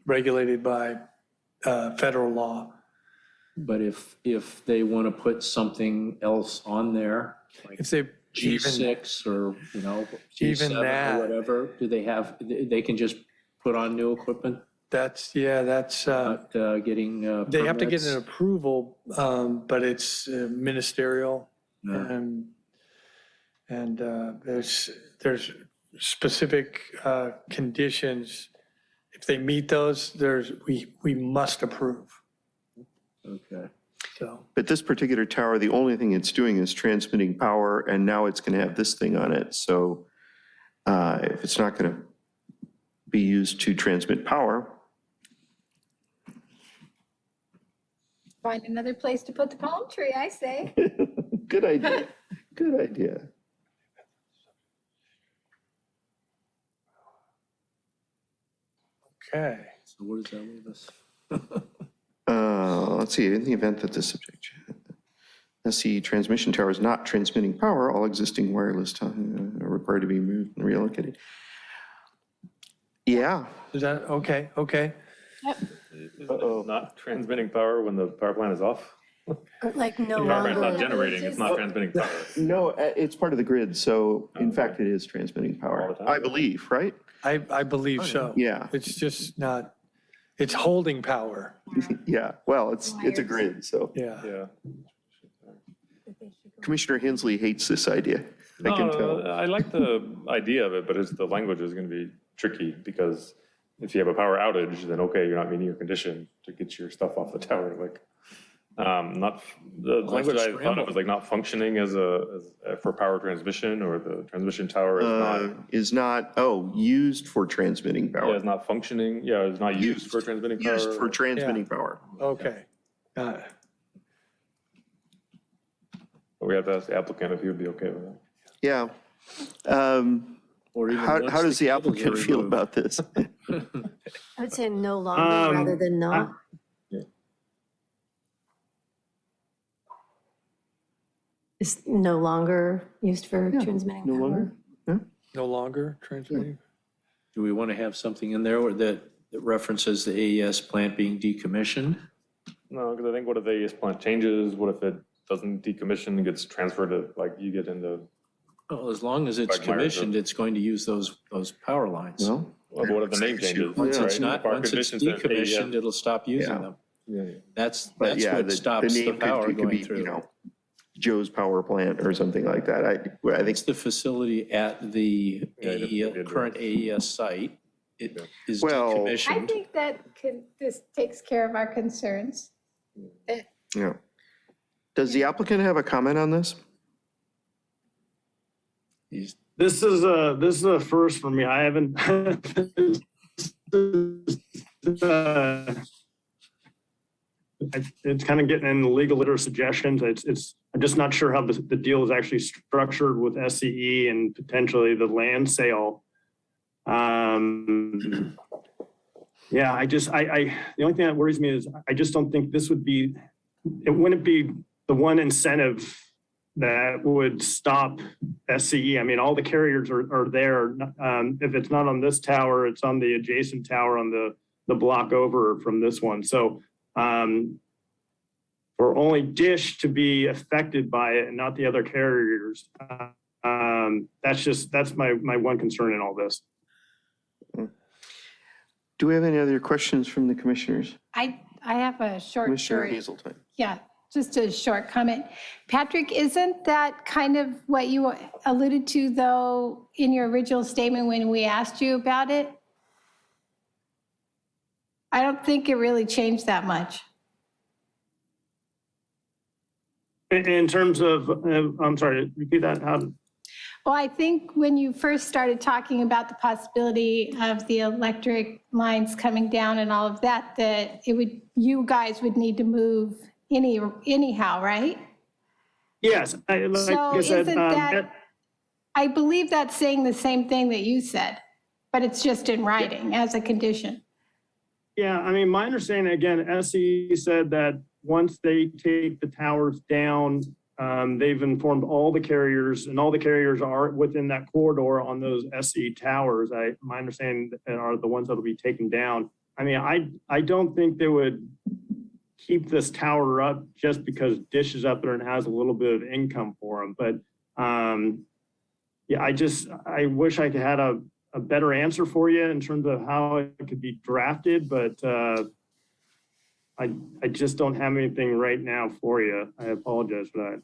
regulated by federal law. but if they want to put something else on there, like If they even, G6 or, Even G7 that. or whatever, do they can just put on new equipment, that's, not getting they have to get permits? an approval, but it's ministerial. Yeah. And there's specific conditions. If they meet those, we must approve. Okay. So, But this particular tower, the only thing it's doing is transmitting power, and now it's going to have this thing on it. So if it's not going to be used to transmit power, Find another place to put the palm tree, I say. good idea. Good idea. okay. So where does that leave us? Let's see, in the event that the subject SC transmission tower is not transmitting power, all existing wireless are required to be moved and relocated. Yeah. Is that, okay, okay. Not transmitting power when the power plant is off? Like no The power plant's not longer. generating, it's not transmitting power. No, it's part of the grid, so in fact, it is transmitting All power, the time? I believe, right? I believe so. Yeah, It's just not, it's holding power. yeah, well, it's a grid, so. Yeah. Yeah. Commissioner Hensley hates this idea, I can No, tell. I like the idea of it, but the language is going to be tricky because if you have a power outage, then okay, you're not meeting your condition to get your stuff off the tower. Like, not the language I thought of was like not functioning as for power transmission, or the transmission tower Is not, used for transmitting yeah, power. is not functioning. Yeah, it's not used for transmitting power. Used for transmitting power. Okay. Got it. But we have to ask the applicant if he would be okay with that. Yeah. Or even How once does the cables are applicant feel removed. about this? I would say no longer rather than not. is no longer used for transmitting No power. longer? Yeah. No longer transmitting? Do we want to have something in there that references the AES plant being decommissioned? No, because I think what if the AES plant changes? What if it doesn't decommission and gets transferred to, like, you get into, Well, as long as it's Like Myers, commissioned, it's going to use those power lines. Well, well, what if the name changes? Once it's right? not, If our once it's conditions says AES decommissioned, it'll stop using Yeah. them. Yeah, yeah. That's but yeah, what stops the name power could going be, through. Joe's Power Plant or something like that. I think, It's the facility at the Yeah, it AES did, current AES site. It is Well- I decommissioned. think that this takes care of our concerns. yeah. Does the applicant have a comment on this? He's- This is a first for me. I haven't. It's kind of getting in legal liter suggestions. I'm just not sure how the deal is actually structured with SCE and potentially the land sale. Yeah, the only thing that worries me is I just don't think this would be, it wouldn't be the one incentive that would stop SCE. I mean, all the carriers are there. If it's not on this tower, it's on the adjacent tower on the block over from this one. So for only Dish to be affected by it and not the other carriers, that's my one concern in all this. Do we have any other questions from the commissioners? I have a short Commissioner story. Hazelton. Yeah, just a short comment. Patrick, isn't that kind of what you alluded to, though, in your original statement when we asked you about it? I don't think it really changed that much. In terms of, I'm sorry, repeat that. Well, I think when you first started talking about the possibility of the electric lines coming down and all of that, that you guys would need to move anyhow, right? Yes, like So I said, isn't that, I believe that's saying the same thing that you said, but it's just in writing as a condition. yeah, I mean, my understanding, again, SE said that once they take the towers down, they've informed all the carriers, and all the carriers are within that corridor on those SE towers. My understanding are the ones that will be taken down. I mean, I don't think they would keep this tower up just because Dish is up there and has a little bit of income for them. But yeah, I wish I could had a better answer for you in terms of how it could be drafted, but I just don't have anything right now for you. I apologize for that.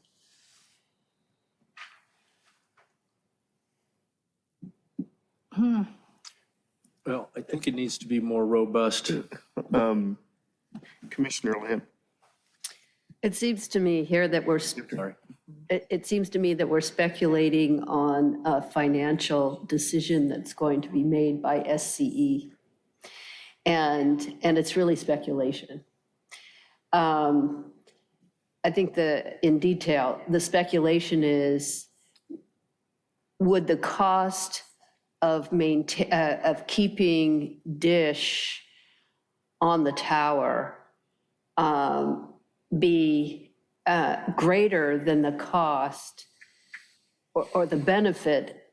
Well, I think it needs to be more robust. Commissioner Lamb. It seems to me here that Sorry. it seems to me that we're speculating on a financial decision that's going to be made by SCE. And it's really speculation. I think in detail, the speculation is, would the cost of keeping Dish on the tower be greater than the cost or the benefit,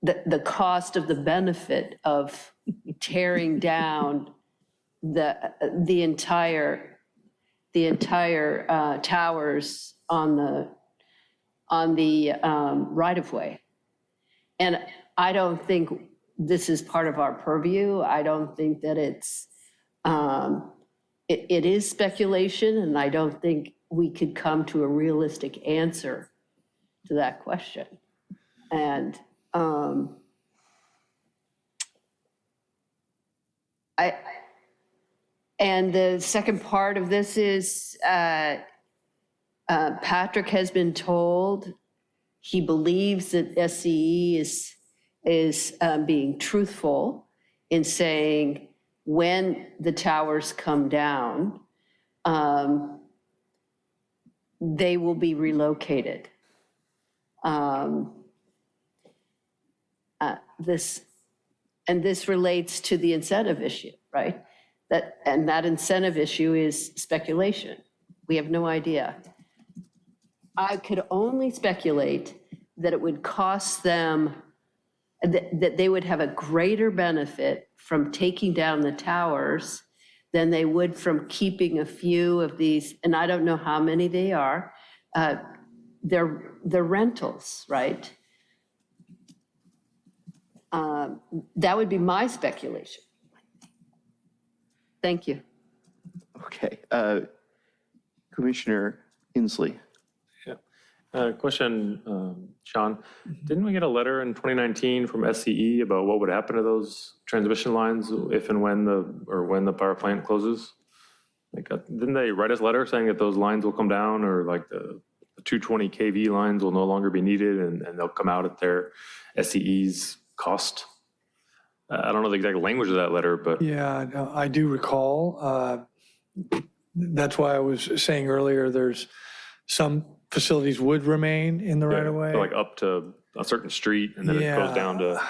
the cost of the benefit of tearing down the entire towers on the right of way. And I don't think this is part of our purview. I don't think that it is speculation, and I don't think we could come to a realistic answer to that question. And and the second part of this is Patrick has been told he believes that SCE is being truthful in saying when the towers come down, they will be relocated. This relates to the incentive issue, right? That incentive issue is speculation. We have no idea. I could only speculate that it would cost them, that they would have a greater benefit from taking down the towers than they would from keeping a few of these, and I don't know how many they are, they're rentals, right? That would be my speculation. Thank you. Okay. Commissioner Inslee. Question, Sean, didn't we get a letter in 2019 from SCE about what would happen to those transmission lines if and when the power plant closes? Like, didn't they write us a letter saying that those lines will come down, or like the 220 kV lines will no longer be needed and they'll come out at their SCE's cost? I don't know the exact language of that letter, but. Yeah, no, I do recall. That's why I was saying earlier, there's some facilities would remain in the right of way. So like up to a certain street, and then it goes down to.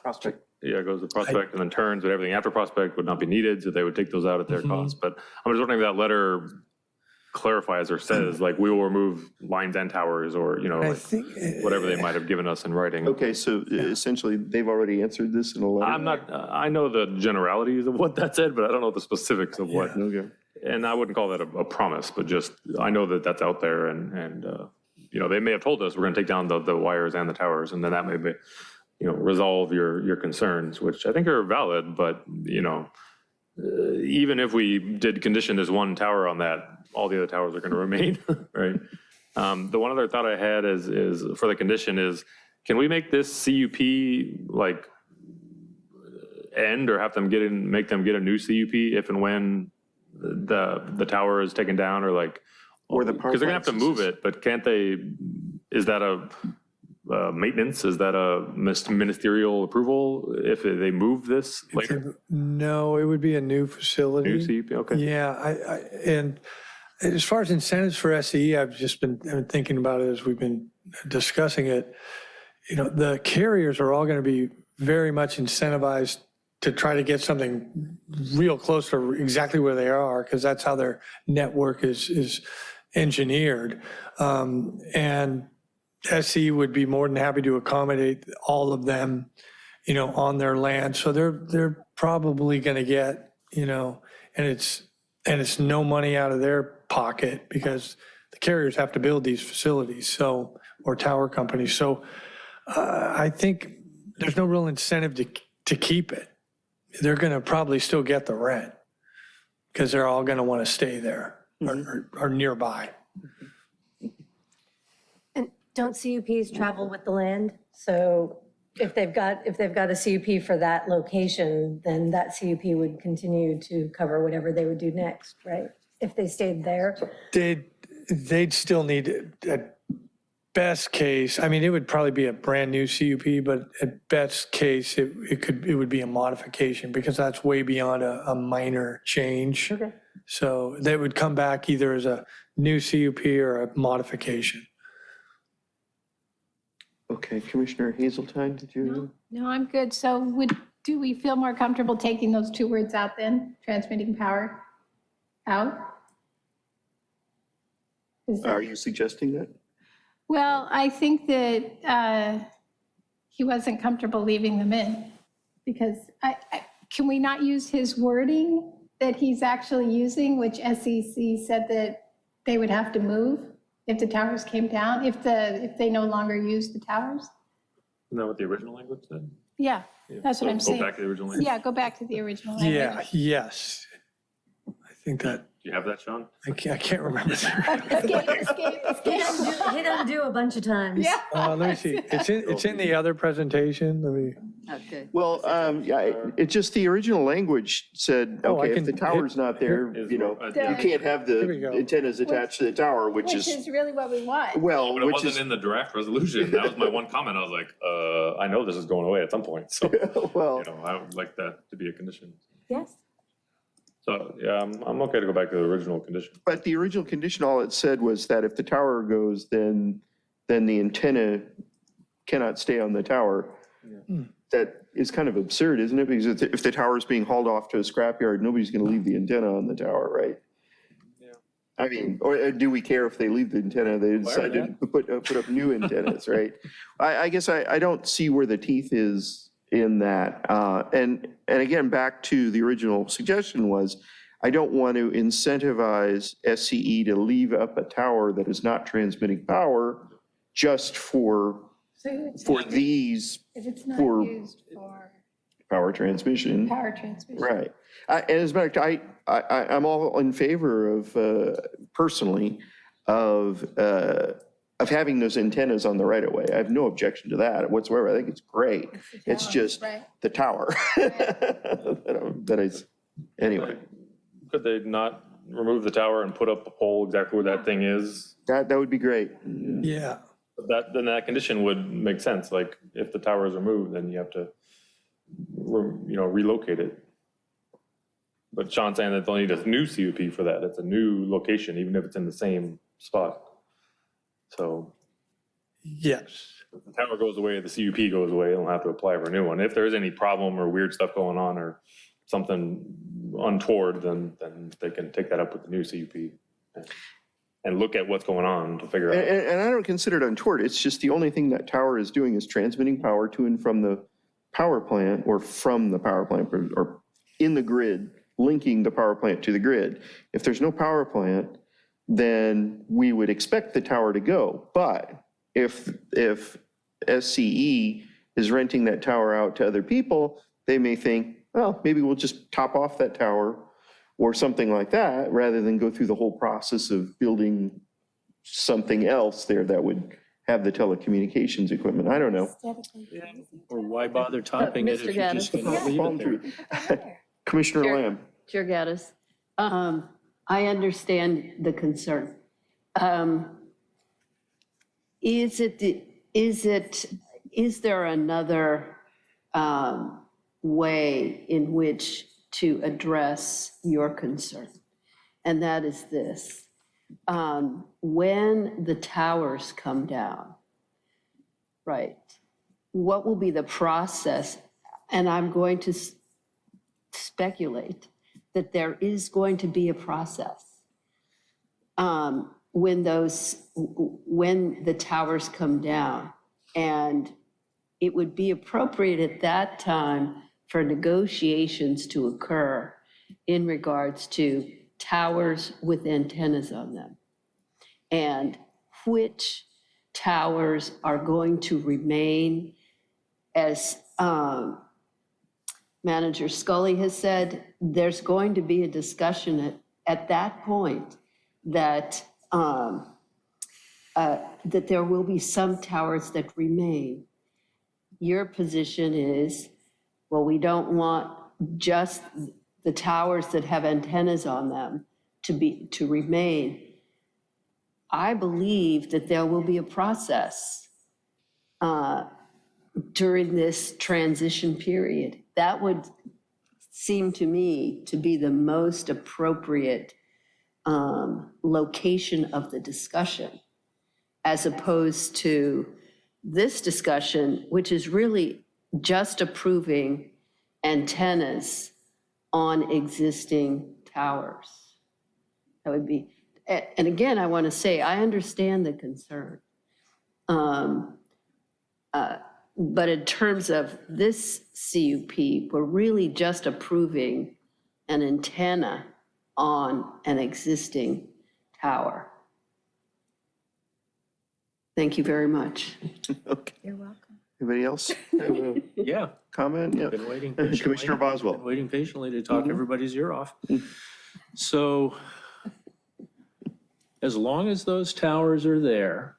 Prospect. Yeah, it goes to Prospect and then turns, but everything after Prospect would not be needed, so they would take those out at their cost. But I'm just wondering if that letter clarifies or says, like, we will remove lines and towers, or, you know, I like, think, whatever they might have given us in writing. Okay, so essentially, they've already answered this in a letter? I'm not, I know the generalities of what that said, but I don't know the specifics of what. Okay. And I wouldn't call that a promise, but just, I know that that's out there, and you know, they may have told us we're going to take down the wires and the towers, and then that may be, you know, resolve your concerns, which I think are valid, but, you know, even if we did condition this one tower on that, all the other towers are going to remain, right? The one other thought I had is for the condition is, can we make this CUP like end, or have them make them get a new CUP if and when the tower is taken down, or like, Or the because they're gonna have to move it, but can't they, is that a maintenance? Is that a ministerial approval if they move this later? no, it would be a new facility. New CUP, okay. Yeah, and as far as incentives for SCE, I've just been thinking about it as we've been discussing it. You know, the carriers are all going to be very much incentivized to try to get something real close to exactly where they are, because that's how their network is engineered. And SCE would be more than happy to accommodate all of them, you know, on their land. So they're probably going to get, you know, and it's no money out of their pocket, because the carriers have to build these facilities, so, or tower companies. So I think there's no real incentive to keep it. They're going to probably still get the rent, because they're all going to want to stay there or nearby. And don't CUPs travel with the land? So if they've got a CUP for that location, then that CUP would continue to cover whatever they would do next, right? If they stayed there? They'd still need, at best case, I mean, it would probably be a brand new CUP, but at best case, it would be a modification, because that's way beyond a minor change. Okay. So they would come back either as a new CUP or a modification. Okay, Commissioner Hazeltine, did you? No, I'm good. So do we feel more comfortable taking those two words out then, transmitting power out? Are you suggesting that? Well, I think that he wasn't comfortable leaving them in, because can we not use his wording that he's actually using, which SEC said that they would have to move if the towers came down, if they no longer use the towers? Isn't that what the original language said? Yeah, that's what I'm saying. Go back to the original language. Yeah, go back to the original language. Yeah, yes. I think that, Do you have that, Sean? I can't remember. Hit undo a bunch of times. Yeah. Let me see. It's in the other presentation. Let me. Okay. Well, yeah, it just, the original language said, Oh, I okay, if can- the tower's not there, Is- you know, Yeah. you can't have Here we the go. antennas attached to the tower, which Which is really what we want. well, But it which wasn't is, in the draft resolution. That was my one comment. I was like, I know this is going away at some point, so, well, you know, I would like that to be a condition. Yes. So, yeah, I'm okay to go back to the original condition. but the original condition, all it said was that if the tower goes, then the antenna cannot stay on the tower. That is kind of absurd, isn't it? Because if the tower is being hauled off to a scrapyard, nobody's going to leave the antenna on the tower, right? I mean, or do we care if they leave the antenna? They decide to put up new antennas, right? I guess I don't see where the teeth is in that. And again, back to the original suggestion was, I don't want to incentivize SCE to leave up a tower that is not transmitting power just for these, If it's not for used for power transmission. power transmission. Right. And as a matter of fact, I'm all in favor of, personally, of having those antennas on the right of way. I have no objection to that whatsoever. I think it's great. It's just right. the tower anyway, Could they not remove the tower and put up a pole exactly where that thing is? that would be great. Yeah. Then that condition would make sense. Like if the tower is removed, then you have to, relocate it. But Sean's saying that they'll need a new CUP for that. It's a new location, even if it's in the same spot. So Yes. if the tower goes away, the CUP goes away, they don't have to apply for a new one. If there's any problem or weird stuff going on or something untoward, then they can take that up with the new CUP and look at what's going on to figure out. And I don't consider it untoward. It's just the only thing that tower is doing is transmitting power to and from the power plant, or from the power plant, or in the grid, linking the power plant to the grid. If there's no power plant, then we would expect the tower to go. But if SCE is renting that tower out to other people, they may think, well, maybe we'll just top off that tower or something like that, rather than go through the whole process of building something else there that would have the telecommunications equipment. I don't know. Or why bother topping it if Mr. you're just Gaddis. going to leave it there? Commissioner Sure. Lamb. Chair Gaddis, I understand the concern. Is there another way in which to address your concern? And that is this. When the towers come down, right, what will be the process? And I'm going to speculate that there is going to be a process when the towers come down. And it would be appropriate at that time for negotiations to occur in regards to towers with antennas on them, and which towers are going to remain. As Manager Scully has said, there's going to be a discussion at that point that that there will be some towers that remain. Your position is, well, we don't want just the towers that have antennas on them to remain. I believe that there will be a process during this transition period. That would seem to me to be the most appropriate location of the discussion, as opposed to this discussion, which is really just approving antennas on existing towers. That would be, and again, I want to say, I understand the concern. But in terms of this CUP, we're really just approving an antenna on an existing tower. Thank you very much. Okay. You're welcome. Anybody else have a Yeah, comment? Yeah. been waiting patiently. Commissioner Boswell. Been waiting patiently to talk everybody's ear off. So as long as those towers are there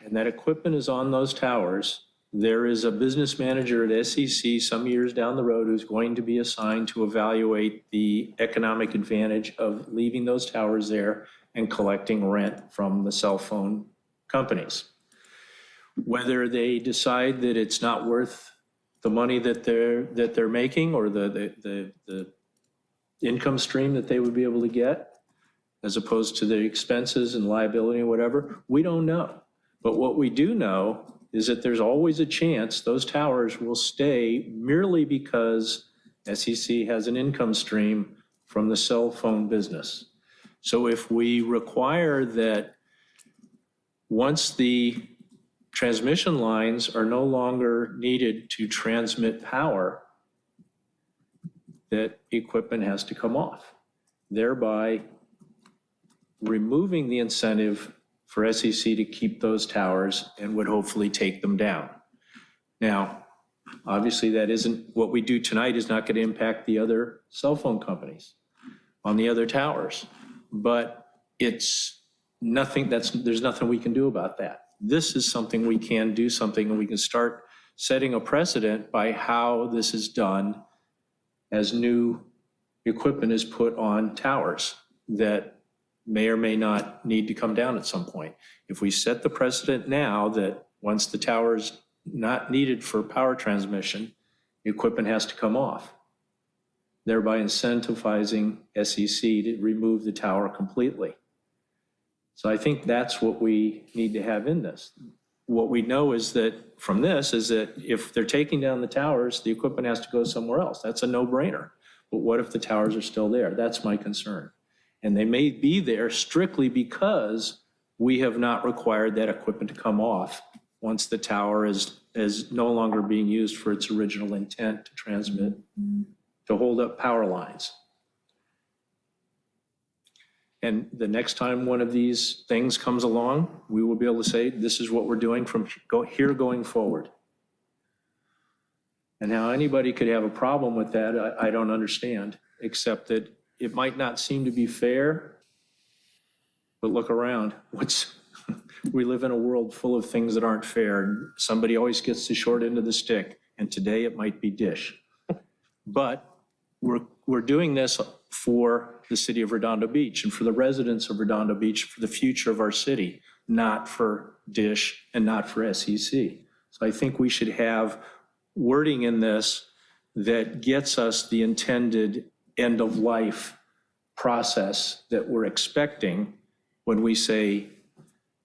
and that equipment is on those towers, there is a business manager at SEC some years down the road who's going to be assigned to evaluate the economic advantage of leaving those towers there and collecting rent from the cell phone companies. Whether they decide that it's not worth the money that they're making, or the income stream that they would be able to get, as opposed to the expenses and liability and whatever, we don't know. But what we do know is that there's always a chance those towers will stay merely because SEC has an income stream from the cell phone business. So if we require that once the transmission lines are no longer needed to transmit power, that equipment has to come off, thereby removing the incentive for SEC to keep those towers and would hopefully take them down. Now, obviously that isn't, what we do tonight is not going to impact the other cell phone companies on the other towers, but it's nothing, there's nothing we can do about that. This is something we can do something, and we can start setting a precedent by how this is done as new equipment is put on towers that may or may not need to come down at some point. If we set the precedent now that once the tower is not needed for power transmission, the equipment has to come off, thereby incentivizing SEC to remove the tower completely. So I think that's what we need to have in this. What we know is that from this is that if they're taking down the towers, the equipment has to go somewhere else. That's a no-brainer. But what if the towers are still there? That's my concern. And they may be there strictly because we have not required that equipment to come off once the tower is no longer being used for its original intent to transmit, to hold up power lines. And the next time one of these things comes along, we will be able to say, this is what we're doing from here going forward. And how anybody could have a problem with that, I don't understand, except that it might not seem to be fair, but look around. We live in a world full of things that aren't fair. Somebody always gets the short end of the stick, and today it might be Dish. But we're doing this for the city of Redondo Beach and for the residents of Redondo Beach, for the future of our city, not for Dish and not for SEC. So I think we should have wording in this that gets us the intended end of life process that we're expecting when we say,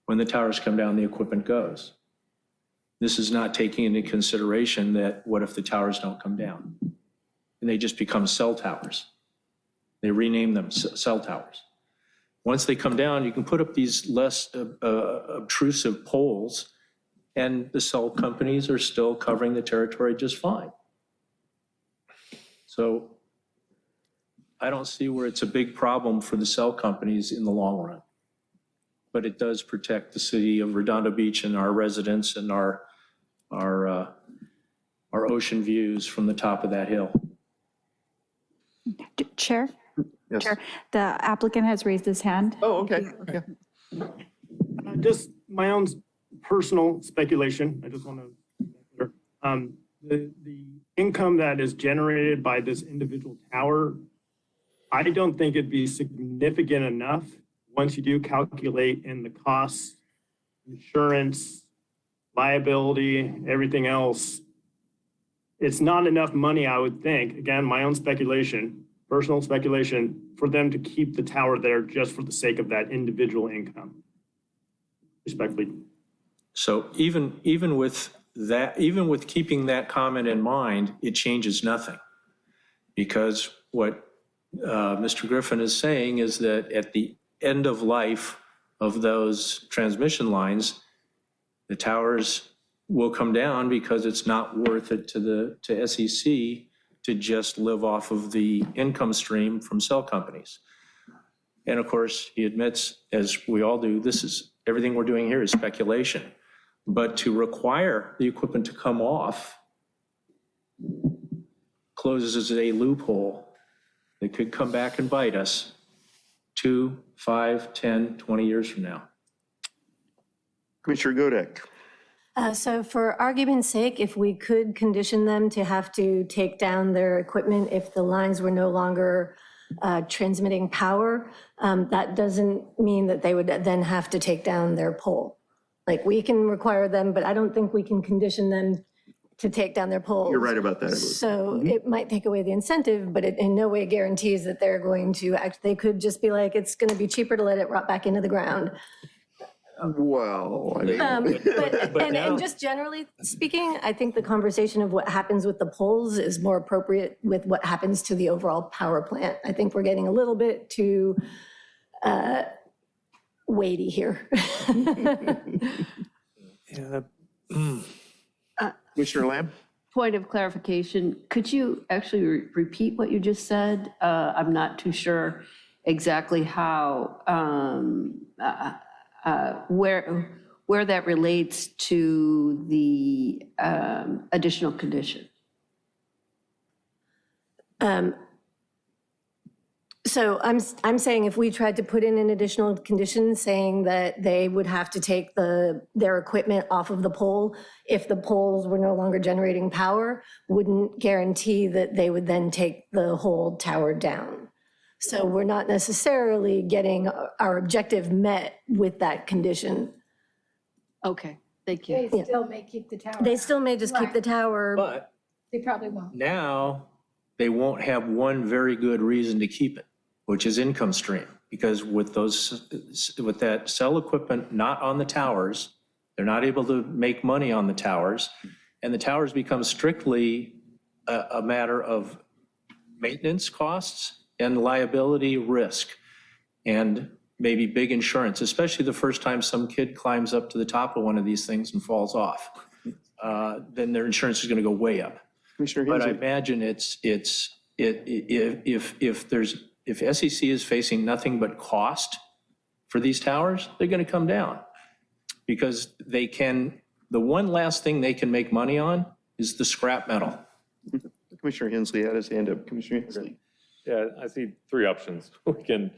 when the towers come down, the equipment goes. This is not taking into consideration that what if the towers don't come down and they just become cell towers? They rename them cell towers. Once they come down, you can put up these less obtrusive poles, and the cell companies are still covering the territory just fine. So I don't see where it's a big problem for the cell companies in the long run. But it does protect the city of Redondo Beach and our residents and our ocean views from the top of that hill. Chair? Yes. Chair, the applicant has raised his hand. Oh, okay. Yeah. Just my own personal speculation, I just want to, the income that is generated by this individual tower, I don't think it'd be significant enough once you do calculate in the costs, insurance, liability, everything else. It's not enough money, I would think, again, my own speculation, personal speculation, for them to keep the tower there just for the sake of that individual income. Respectfully. So even with that, even with keeping that comment in mind, it changes nothing. Because what Mr. Griffin is saying is that at the end of life of those transmission lines, the towers will come down because it's not worth it to SEC to just live off of the income stream from cell companies. And of course, he admits, as we all do, this is, everything we're doing here is speculation. But to require the equipment to come off closes a loophole that could come back and bite us 2, 5, 10, 20 years from now. Commissioner Godek. So for argument's sake, if we could condition them to have to take down their equipment if the lines were no longer transmitting power, that doesn't mean that they would then have to take down their pole. Like, we can require them, but I don't think we can condition them to take down their poles. You're right about that, I believe. So it might take away the incentive, but it in no way guarantees that they're going to act. They could just be like, it's going to be cheaper to let it rot back into the ground. Well, I mean, And just generally speaking, I think the conversation of what happens with the poles is more appropriate with what happens to the overall power plant. I think we're getting a little bit too weighty here. Yeah, Commissioner Lamb? Point of clarification, could you actually repeat what you just said? I'm not too sure exactly how, where that relates to the additional condition. So I'm saying if we tried to put in an additional condition saying that they would have to take their equipment off of the pole if the poles were no longer generating power, wouldn't guarantee that they would then take the whole tower down. So we're not necessarily getting our objective met with that condition. Okay, thank you. They still may keep the tower. They still may just keep the tower. But They probably won't. now they won't have one very good reason to keep it, which is income stream. Because with that cell equipment not on the towers, they're not able to make money on the towers. And the towers become strictly a matter of maintenance costs and liability risk. And maybe big insurance, especially the first time some kid climbs up to the top of one of these things and falls off. Then their insurance is going to go way up. Commissioner But I Hensley? imagine if SEC is facing nothing but cost for these towers, they're going to come down. Because the one last thing they can make money on is the scrap metal. Commissioner Hensley had his hand up. Commissioner Hensley? Yeah, I see three options. We can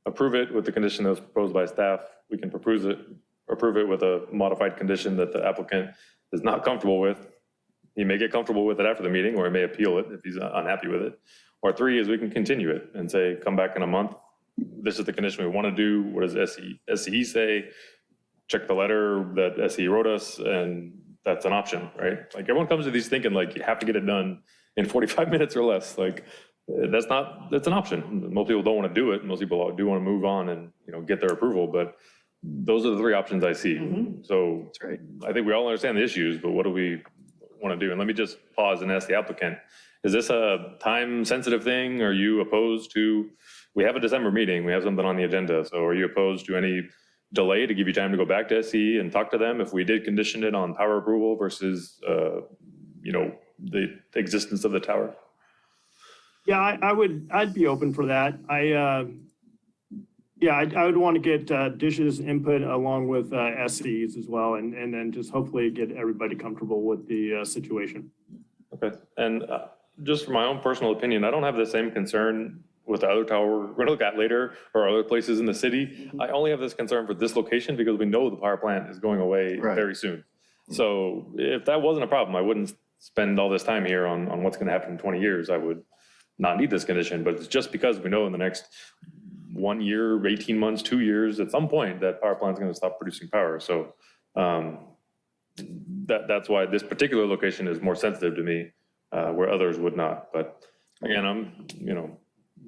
approve it with the condition that was proposed by staff. We can approve it with a modified condition that the applicant is not comfortable with. He may get comfortable with it after the meeting, or he may appeal it if he's unhappy with it. Or three is we can continue it and say, come back in a month. This is the condition we want to do. What does SCE say? Check the letter that SCE wrote us, and that's an option, right? Like, everyone comes to these thinking like you have to get it done in 45 minutes or less. Like, that's an option. Most people don't want to do it. Most people do want to move on and, get their approval, but those are the three options I see. So That's right. I think we all understand the issues, but what do we want to do? And let me just pause and ask the applicant, is this a time-sensitive thing? Are you opposed to, we have a December meeting, we have something on the agenda, so are you opposed to any delay to give you time to go back to SE and talk to them if we did condition it on power approval versus, the existence of the tower? Yeah, I'd be open for that. I would want to get Dish's input along with SE's as well, and then just hopefully get everybody comfortable with the situation. Okay, and just for my own personal opinion, I don't have the same concern with the other tower we're gonna look at later or other places in the city. I only have this concern for this location because we know the power plant is going away Right. very soon. So if that wasn't a problem, I wouldn't spend all this time here on what's gonna happen in 20 years. I would not need this condition, but it's just because we know in the next 1 year, 18 months, 2 years, at some point, that power plant's gonna stop producing power. So that's why this particular location is more sensitive to me, where others would not. But again,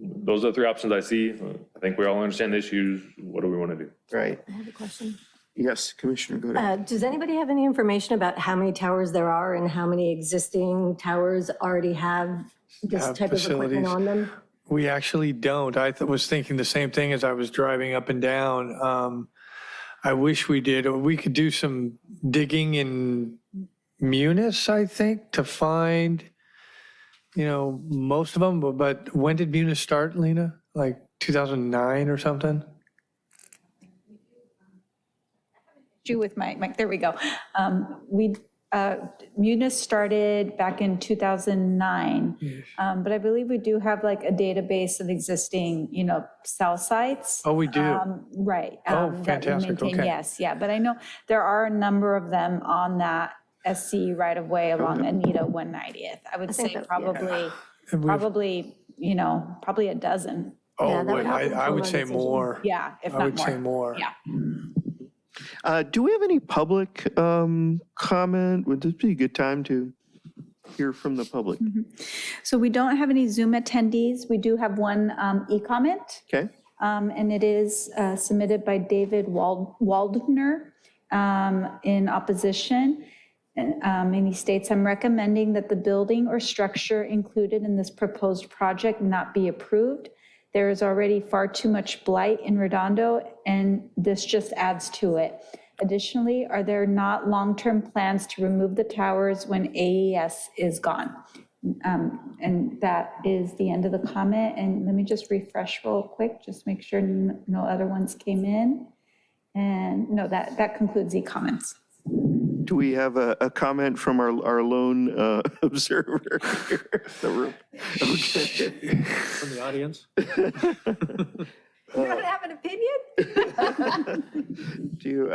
those are the three options I see. I think we all understand the issues. What do we want to do? Right. I have a question. Yes, Commissioner, go ahead. Does anybody have any information about how many towers there are and how many existing towers already have this Have type of equipment facilities. on them? we actually don't. I was thinking the same thing as I was driving up and down. I wish we did. We could do some digging in Munis, I think, to find, most of them. But when did Munis start, Lena? Like 2009 or something? With my mic, there we go. Munis started back in 2009, but I believe we do have like a database of existing, cell sites. Oh, we do? Right. Oh, that we fantastic, maintain. okay. Yes, yeah, but I know there are a number of them on that SC right of way along Anita 190th. I would say probably a dozen. Oh, Yeah, that would wait, help I would inform say our decision. more. Yeah, if I not would say more. Yeah. Do we have any public comment? Would this be a good time to hear from the public? So we don't have any Zoom attendees. We do have one e-comment. Okay. And it is submitted by David Waldner in opposition. And he states, I'm recommending that the building or structure included in this proposed project not be approved. There is already far too much blight in Redondo, and this just adds to it. Additionally, are there not long-term plans to remove the towers when AES is gone? And that is the end of the comment. And let me just refresh real quick, just make sure no other ones came in. And no, that concludes the comments. Do we have a comment from our lone observer here in the room? Okay. From the audience? You don't have an opinion? Do you,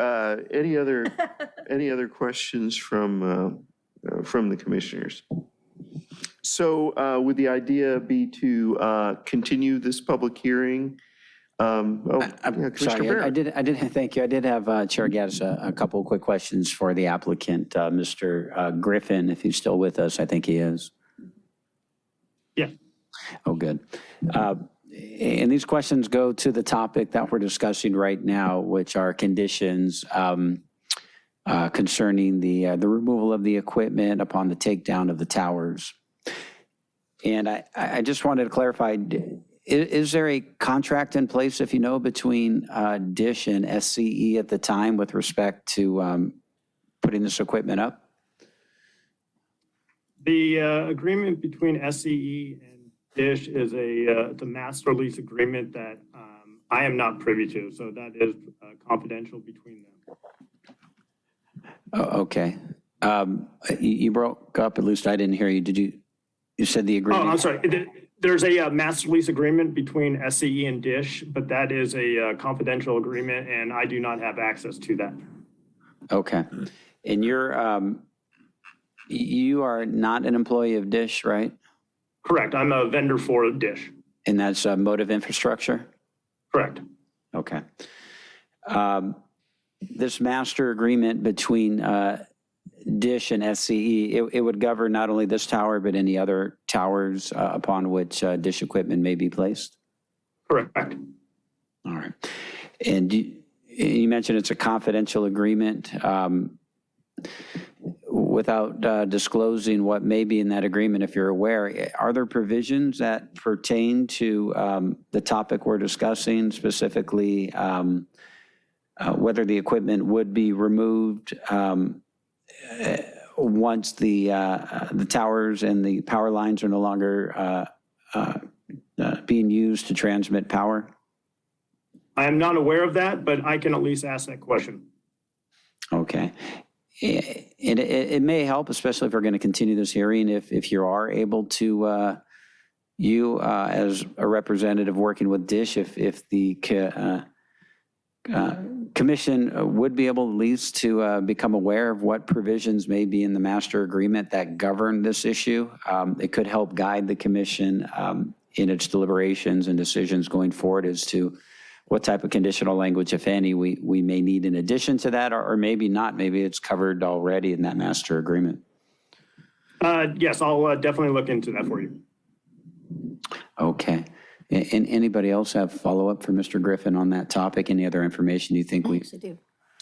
any other questions from the commissioners? So would the idea be to continue this public hearing? I'm sorry, I did, thank you. I did have Chair Gaddis a couple of quick questions for the applicant, Mr. Griffin, if he's still with us. I think he is. Yeah. Oh, good. And these questions go to the topic that we're discussing right now, which are conditions concerning the removal of the equipment upon the takedown of the towers. And I just wanted to clarify, is there a contract in place, if you know, between DISH and SCE at the time with respect to putting this equipment up? The agreement between SCE and DISH is the master lease agreement that I am not privy to, so that is confidential between them. Oh, okay. You broke up, at least I didn't hear you. Did you said the agreement? Oh, I'm sorry. There's a master lease agreement between SCE and DISH, but that is a confidential agreement, and I do not have access to that. Okay. And you are not an employee of DISH, right? Correct. I'm a vendor for DISH. And that's Motive Infrastructure? Correct. Okay. This master agreement between DISH and SCE, it would govern not only this tower, but any other towers upon which DISH equipment may be placed? Correct. All right. And you mentioned it's a confidential agreement. Without disclosing what may be in that agreement, if you're aware, are there provisions that pertain to the topic we're discussing, specifically whether the equipment would be removed once the towers and the power lines are no longer being used to transmit power? I am not aware of that, but I can at least ask that question. Okay. And it may help, especially if we're going to continue this hearing, if you are able to, you as a representative working with DISH, if the commission would be able at least to become aware of what provisions may be in the master agreement that govern this issue. It could help guide the commission in its deliberations and decisions going forward as to what type of conditional language, if any, we may need in addition to that, or maybe not. Maybe it's covered already in that master agreement. Yes, I'll definitely look into that for you. Okay. And anybody else have follow-up for Mr. Griffin on that topic? Any other information you think I we? actually do.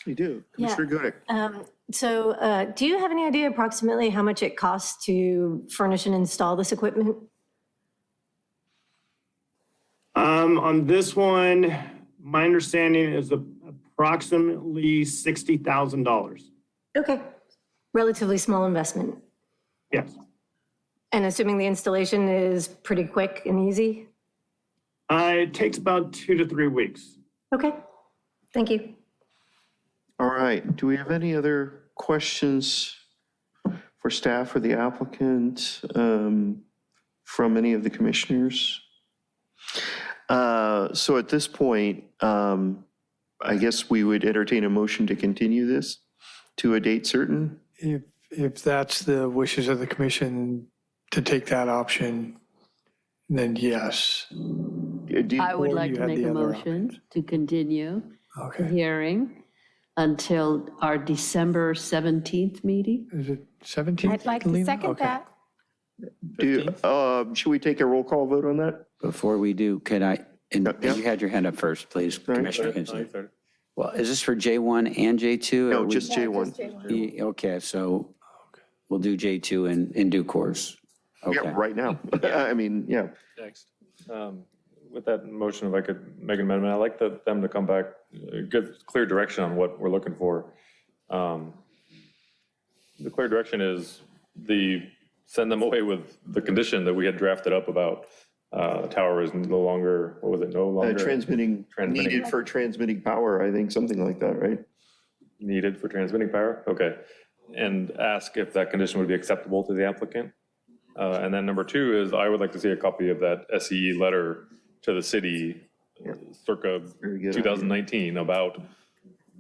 You do. Yeah. Commissioner Gudick. So do you have any idea approximately how much it costs to furnish and install this equipment? On this one, my understanding is approximately $60,000. Okay, relatively small investment. Yes. And assuming the installation is pretty quick and easy? It takes about 2 to 3 weeks. Okay, thank you. All right. Do we have any other questions for staff or the applicant from any of the commissioners? So at this point, I guess we would entertain a motion to continue this to a date certain. If that's the wishes of the commission to take that option, then yes. I would Or like you to had make the a other motion to continue the Okay. hearing until our December 17th meeting. Is it 17th? I'd like to Lena? second Okay. that. Should we take a roll call vote on that? Before we do, could I, and Yeah. you had your hand up first, please, Sorry. Commissioner Kinsley. Well, is this for J1 and J2? No, or we- just J1. Okay, so we'll do J2 in due course. Okay. Yeah, right now. I mean, yeah. Next. with that motion, if I could make an amendment, I'd like them to come back, give clear direction on what we're looking for. The clear direction is send them away with the condition that we had drafted up about tower is no longer, what was it, no longer? Transmitting, needed for transmitting power, I think, something like that, right? Needed for transmitting power, okay. And ask if that condition would be acceptable to the applicant. And then number two is I would like to see a copy of that SCE letter to the city circa Very good 2019 about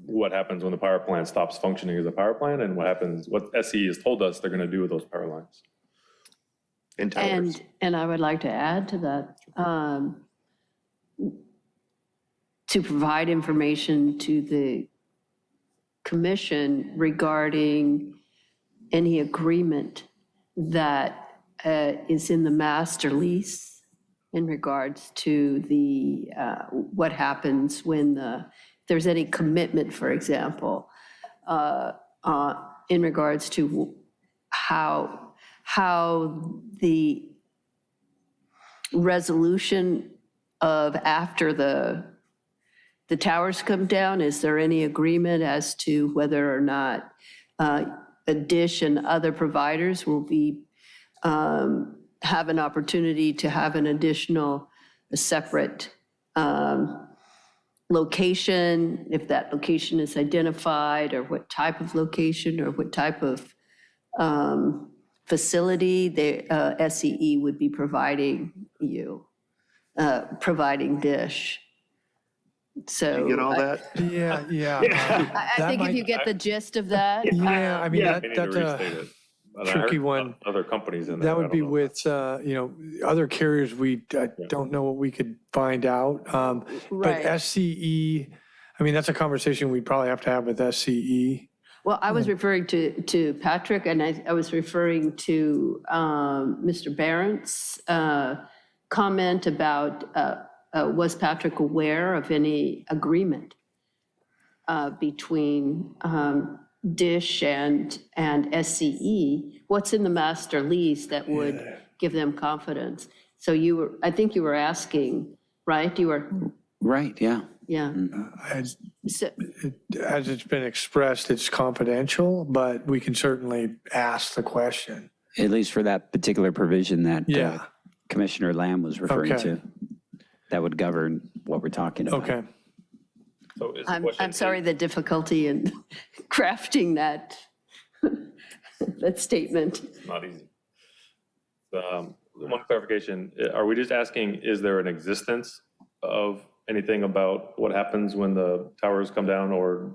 what happens when the power plant stops functioning as a power plant and what happens, what SCE has told us they're going to do with those power lines. And towers. And I would like to add to that, to provide information to the commission regarding any agreement that is in the master lease in regards to the, what happens when there's any commitment, for example, in regards to how the resolution of after the towers come down, is there any agreement as to whether or not Dish and other providers will be, have an opportunity to have an additional, a separate location, if that location is identified, or what type of location, or what type of facility the SCE would be providing you, providing Dish. So. You get all that? Yeah. I think if you get the gist of that. Yeah, I mean, Yeah. We need to that's restate a it. But I tricky heard one. Other companies in there. That I would don't be know. with, other carriers, we don't know what we could find out. But Right. SCE, I mean, that's a conversation we'd probably have to have with SCE. Well, I was referring to Patrick, and I was referring to Mr. Barron's comment about, was Patrick aware of any agreement between Dish and SCE? What's in the master lease that would give them confidence? So I think you were asking, right? You were, Right, yeah. yeah. As So- it's been expressed, it's confidential, but we can certainly ask the question. At least for that particular provision that Yeah. Commissioner Lamb was referring Okay. to. That would govern what we're talking about. Okay. So is the I'm question, sorry, the difficulty in crafting that, that statement. Not easy. One clarification, are we just asking, is there an existence of anything about what happens when the towers come down or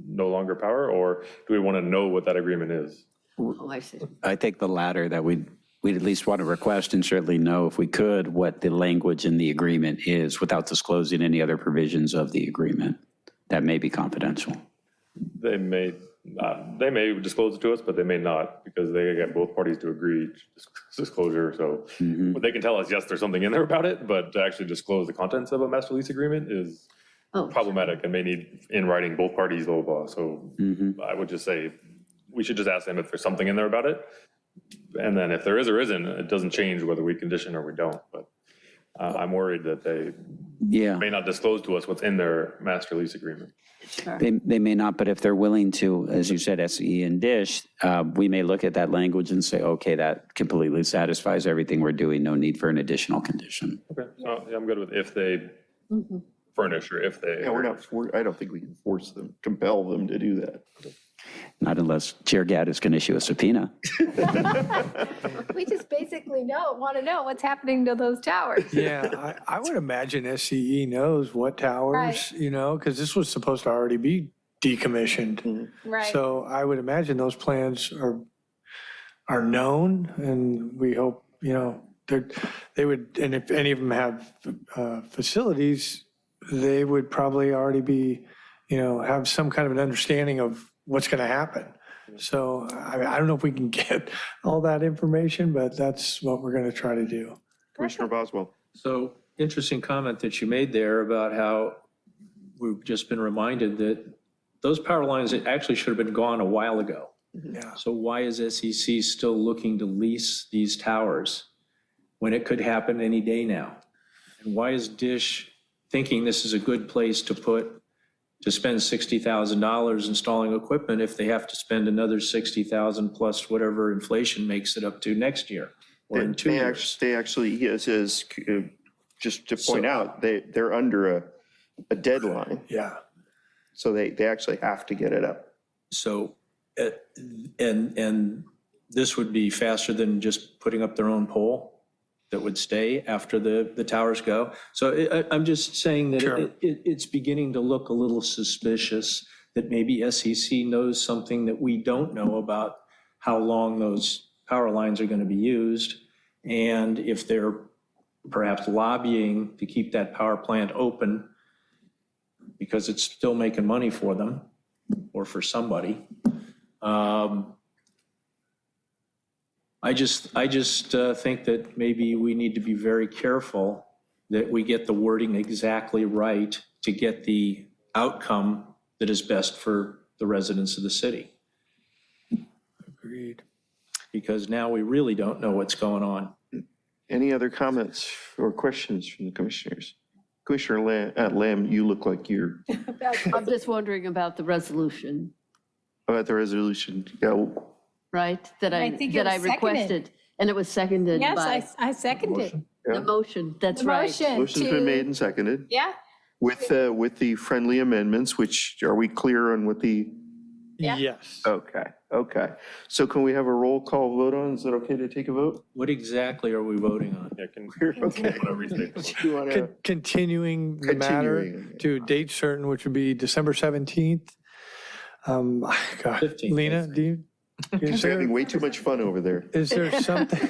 no longer power? Or do we want to know what that agreement is? Oh, I see. I think the latter, that we'd at least want to request and certainly know if we could what the language in the agreement is without disclosing any other provisions of the agreement. That may be confidential. They may disclose it to us, but they may not, because they get both parties to agree to disclosure. So but they can tell us, yes, there's something in there about it, but to actually disclose the contents of a master lease agreement is Oh. problematic and may need in writing both parties, blah, blah, blah. So I would just say, we should just ask them if there's something in there about it. And then if there is or isn't, it doesn't change whether we condition or we don't. But I'm worried that they Yeah, may not disclose to us what's in their master lease agreement. they may not, but if they're willing to, as you said, SE and Dish, we may look at that language and say, okay, that completely satisfies everything we're doing, no need for an additional condition. Okay, so yeah, I'm good with if they furnish or if they. Yeah, we're not, I don't think we can force them, compel them to do that. Not unless Chair Gaddis can issue a subpoena. We just basically want to know what's happening to those towers. Yeah, I would imagine SCE knows what towers, because this was supposed to already be decommissioned. Right. So I would imagine those plans are known, and we hope, they would, and if any of them have facilities, they would probably already be, have some kind of an understanding of what's going to happen. So I don't know if we can get all that information, but that's what we're going to try to do. Commissioner Boswell. So interesting comment that you made there about how we've just been reminded that those power lines actually should have been gone a while ago. Yeah. So why is SEC still looking to lease these towers when it could happen any day now? And why is Dish thinking this is a good place to spend $60,000 installing equipment if they have to spend another $60,000 plus whatever inflation makes it up to next year or in 2 years? They actually, he says, just to point out, they're under a deadline, Yeah. so they actually have to get it up. So, and this would be faster than just putting up their own pole that would stay after the towers go. So I'm just saying that it's beginning to look a little suspicious that maybe SEC knows something that we don't know about how long those power lines are going to be used. And if they're perhaps lobbying to keep that power plant open because it's still making money for them or for somebody. I just think that maybe we need to be very careful that we get the wording exactly right to get the outcome that is best for the residents of the city. Agreed. Because now we really don't know what's going on. Any other comments or questions from the commissioners? Commissioner Lamb, you look like you're I'm just wondering about the resolution, about the resolution. Yeah, right? That I think it was seconded. requested, and it was seconded Yes, by I second it. the motion. That's The right. motion motion's to- been made and seconded Yeah, with the friendly amendments, which, are we clear on what the, Yeah. Yes. okay. So can we have a roll call vote on? Is that okay to take a vote? What exactly are we voting on? Yeah, can Okay. restate the motion. You want to? Continuing the matter Continuing. to date certain, which would be December 17th. God, 15th, I Lena, think. do you? Is You're having there, way too much fun over there. is there something,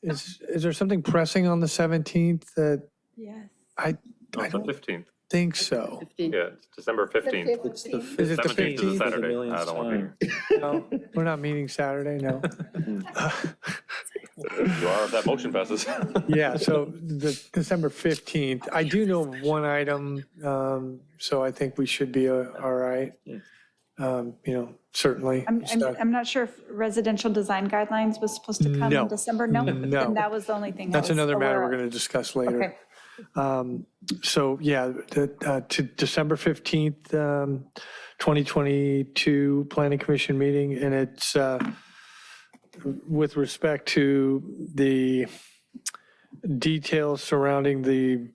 is there something pressing on the 17th that yes. I No, it's the don't 15th. think so? 15. Yeah, it's December 15th. It's the Is it the 17th is a 15th? Saturday. millionth I don't want to be here. No, we're not meeting Saturday, no. You are if that motion passes. Yeah, so the December 15th, I do know of one item, so I think we should be all right. Certainly. I'm not sure if residential design guidelines was supposed to come No. in December. No? No. Then that was the only thing I That's was another matter aware we're of. going to discuss later. Okay. So, yeah, to December 15th, 2022 Planning Commission meeting, and it's with respect to the details surrounding the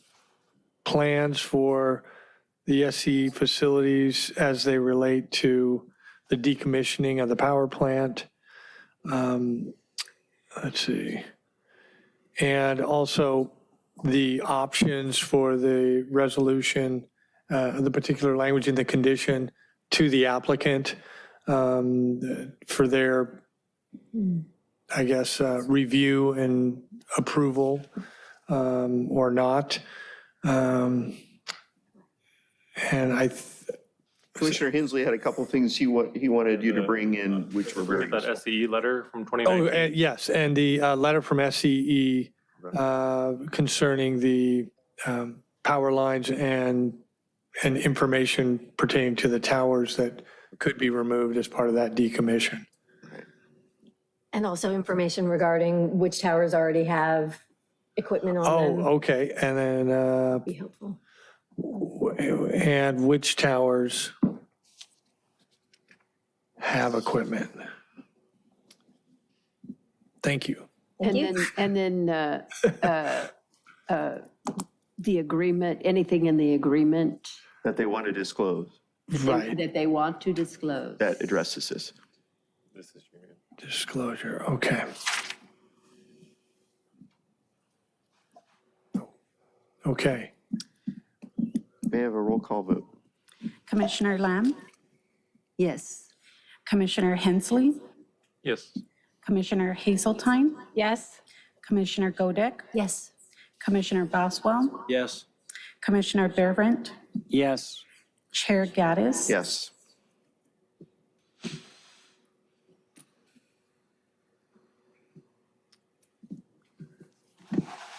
plans for the SCE facilities as they relate to the decommissioning of the power plant. Let's see. And also the options for the resolution, the particular language in the condition to the applicant for their, I guess, review and approval or not. And Commissioner Hensley had a couple things he wanted you to bring in, which were very. That SCE letter from Oh, 2019. yes, and the letter from SCE concerning the power lines and information pertaining to the towers that could be removed as part of that decommission. And also information regarding which towers already have equipment on Oh, them. okay, and then, Be helpful. and which towers have equipment? Thank you. And then the agreement, anything in the agreement That they want to disclose, Right, that they want to disclose. that addresses this. This is your- disclosure, okay. Okay. May I have a roll call vote? Commissioner Lamb, Yes. Commissioner Hensley, Yes. Commissioner Hazeltine, Yes. Commissioner Godek, Yes. Commissioner Boswell, Yes. Commissioner Bearbrand, Yes. Chair Gaddis. Yes.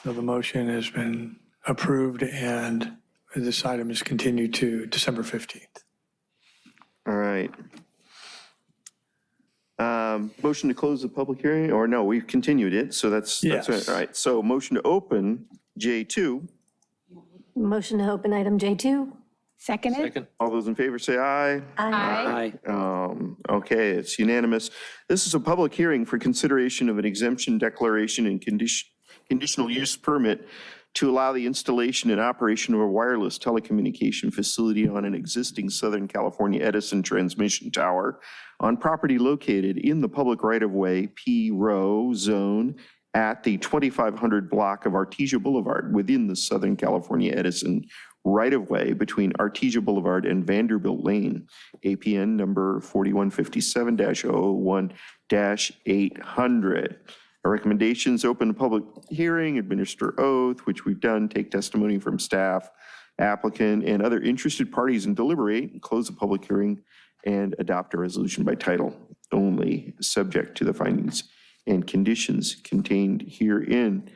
So the motion has been approved and this item is continued to December 15th. All right. Motion to close the public hearing, or no, we've continued it, so that's Yes. it. All right, so motion to open J2. Motion to open item J2. Seconded? Second. All those in favor say aye. Aye. Okay, it's unanimous. This is a public hearing for consideration of an exemption declaration and conditional use permit to allow the installation and operation of a wireless telecommunication facility on an existing Southern California Edison transmission tower on property located in the public right-of-way P Row zone at the 2500 block of Artesia Boulevard within the Southern California Edison right-of-way between Artesia Boulevard and Vanderbilt Lane, APN number 4157-001-800. Our recommendations: open a public hearing, administer oath, which we've done, take testimony from staff, applicant, and other interested parties and deliberate, and close the public hearing and adopt a resolution by title only, subject to the findings and conditions contained herein.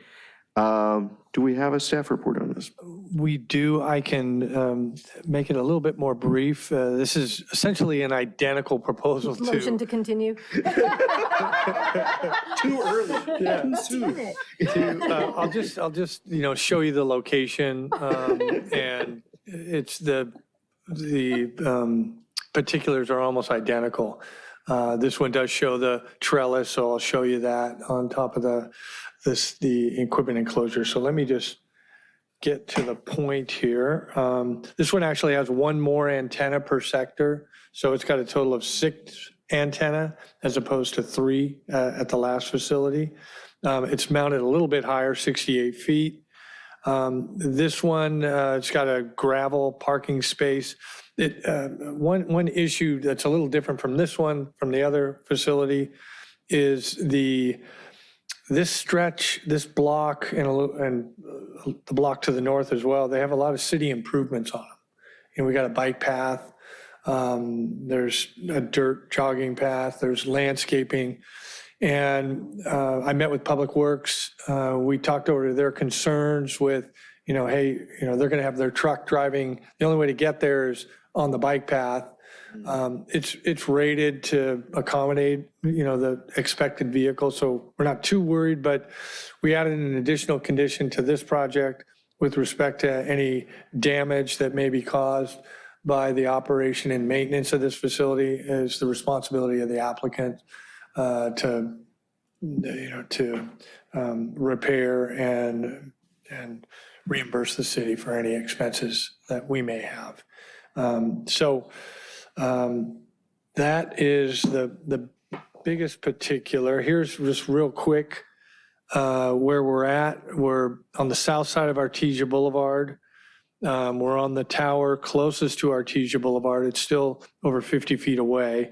Do we have a staff report on this? We do. I can make it a little bit more brief. This is essentially an identical proposal Motion to, to continue. Too early. yeah, Too soon. I'll just, show you the location, and it's the particulars are almost identical. This one does show the trellis, so I'll show you that on top of the equipment enclosure. So let me just get to the point here. This one actually has one more antenna per sector, so it's got a total of 6 antenna as opposed to 3 at the last facility. It's mounted a little bit higher, 68 feet. This one, it's got a gravel parking space. One issue that's a little different from this one, from the other facility, is this stretch, this block, and the block to the north as well, they have a lot of city improvements on them. And we got a bike path, there's a dirt jogging path, there's landscaping. And I met with Public Works. We talked over their concerns with, hey, they're going to have their truck driving. The only way to get there is on the bike path. It's rated to accommodate, the expected vehicle. So we're not too worried, but we added an additional condition to this project with respect to any damage that may be caused by the operation and maintenance of this facility is the responsibility of the applicant to repair and reimburse the city for any expenses that we may have. That is the biggest particular. Here's just real quick where we're at. We're on the south side of Artesia Boulevard. We're on the tower closest to Artesia Boulevard. It's still over 50 feet away.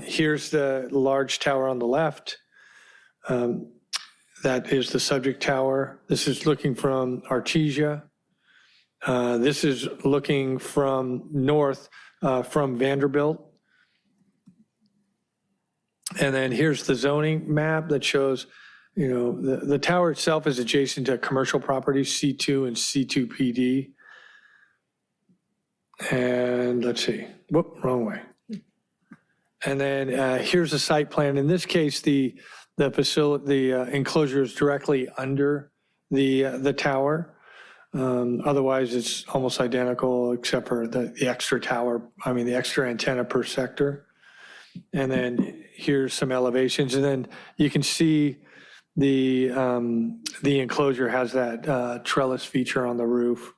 Here's the large tower on the left. That is the subject tower. This is looking from Artesia. This is looking from north from Vanderbilt. And then here's the zoning map that shows, the tower itself is adjacent to commercial properties, C2 and C2 PD. And let's see, whoop, wrong way. And then here's a site plan. In this case, the facility, the enclosure is directly under the tower. Otherwise, it's almost identical except for the extra tower, the extra antenna per sector. And then here's some elevations. And then you can see the enclosure has that trellis feature on the roof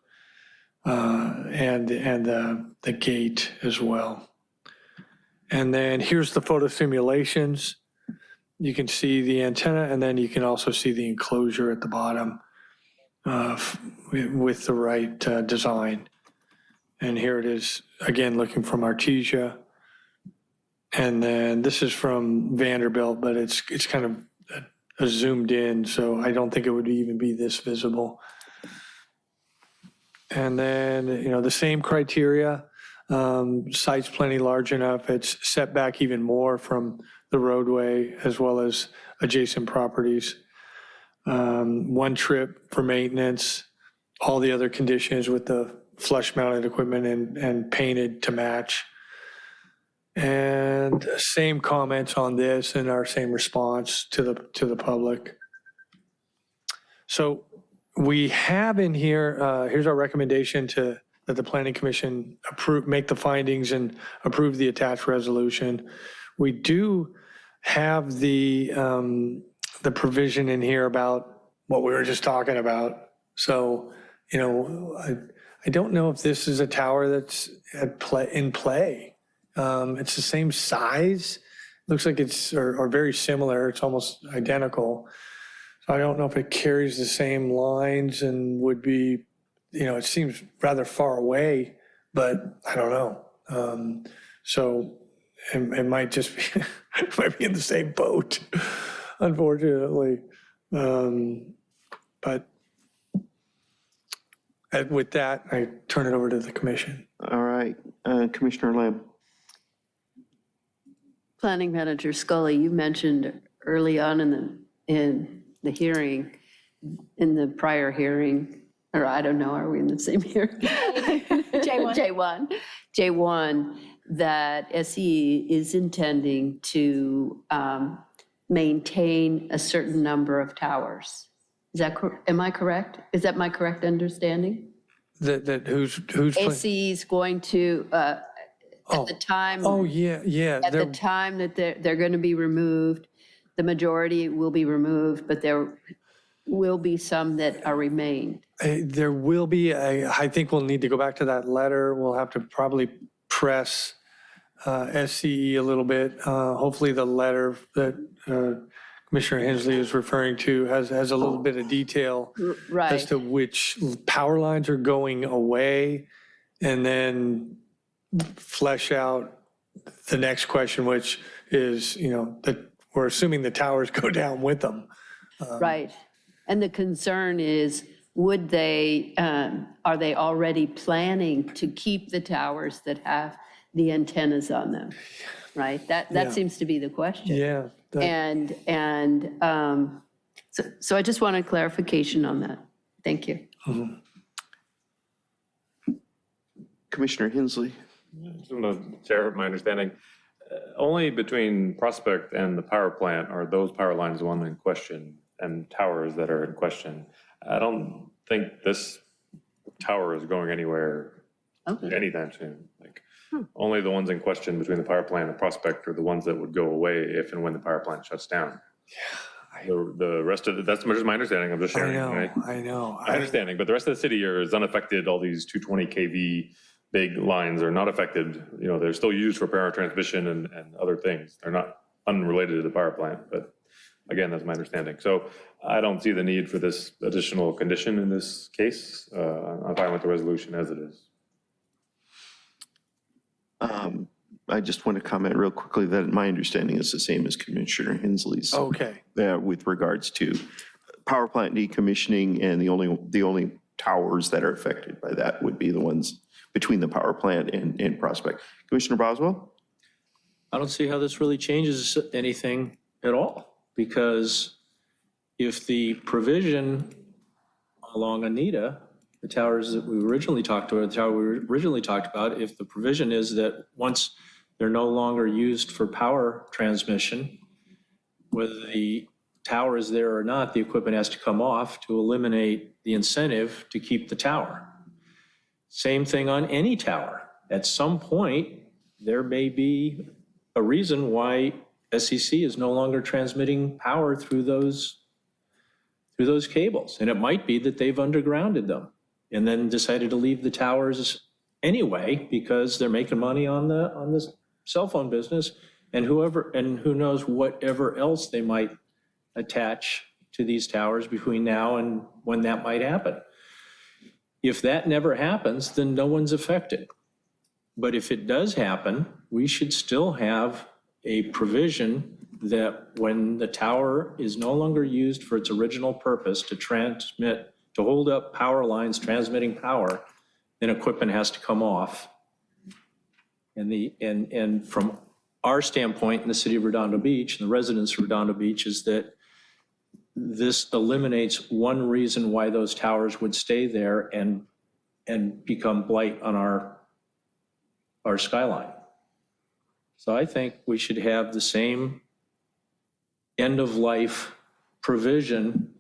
and the gate as well. And then here's the photo simulations. You can see the antenna, and then you can also see the enclosure at the bottom with the right design. And here it is, again, looking from Artesia. And then this is from Vanderbilt, but it's kind of zoomed in, so I don't think it would even be this visible. And then, the same criteria. Site's plenty large enough. It's set back even more from the roadway as well as adjacent properties. One trip for maintenance, all the other conditions with the flush mounted equipment and painted to match. And same comments on this and our same response to the public. So we have in here, here's our recommendation that the Planning Commission make the findings and approve the attached resolution. We do have the provision in here about what we were just talking about. So, I don't know if this is a tower that's in play. It's the same size. Looks like or very similar. It's almost identical. So I don't know if it carries the same lines and would be, it seems rather far away, but I don't know. So it might just be, it might be in the same boat, unfortunately. But with that, I turn it over to the commission. All right, Commissioner Lamb. Planning Manager Scully, you mentioned early on in the hearing, in the prior hearing, or I don't know, are we in the same hearing? J1, that SE is intending to maintain a certain number of towers. Is that, am I correct? Is that my correct understanding? That who's SE is going to, at the time. Oh, yeah. At the time that they're going to be removed, the majority will be removed, but there will be some that are remained. There will be, I think we'll need to go back to that letter. We'll have to probably press SCE a little bit. Hopefully the letter that Commissioner Hensley is referring to has a little bit of detail Right. as to which power lines are going away, and then flesh out the next question, which is, that we're assuming the towers go down with them. Right. And the concern is, would they, are they already planning to keep the towers that have the antennas on them? Right? That seems to be the question. Yeah. So I just wanted clarification on that. Thank you. Commissioner Hensley. Chair, my understanding, only between Prospect and the power plant are those power lines the one in question and towers that are in question. I don't think this tower is going anywhere anytime soon. Only the ones in question between the power plant and Prospect are the ones that would go away if and when the power plant shuts down. The rest of it, that's just my understanding. I'm just sharing. I know. My understanding, but the rest of the city is unaffected. All these 220 kV big lines are not affected. They're still used for power transmission and other things. They're not unrelated to the power plant, but again, that's my understanding. So I don't see the need for this additional condition in this case. I'm fine with the resolution as it is. I just want to comment real quickly that my understanding is the same as Commissioner Hensley's. Okay. With regards to power plant decommissioning, and the only towers that are affected by that would be the ones between the power plant and Prospect. Commissioner Boswell? I don't see how this really changes anything at all, because if the provision along Anita, the towers that we originally talked about, if the provision is that once they're no longer used for power transmission, whether the tower is there or not, the equipment has to come off to eliminate the incentive to keep the tower. Same thing on any tower. At some point, there may be a reason why SEC is no longer transmitting power through those cables. And it might be that they've undergrounded them and then decided to leave the towers anyway because they're making money on the cell phone business, and who knows whatever else they might attach to these towers between now and when that might happen. If that never happens, then no one's affected. But if it does happen, we should still have a provision that when the tower is no longer used for its original purpose to hold up power lines transmitting power, then equipment has to come off. And from our standpoint in the city of Redondo Beach, and the residents of Redondo Beach, is that this eliminates one reason why those towers would stay there and become blight on our skyline. So I think we should have the same end-of-life provision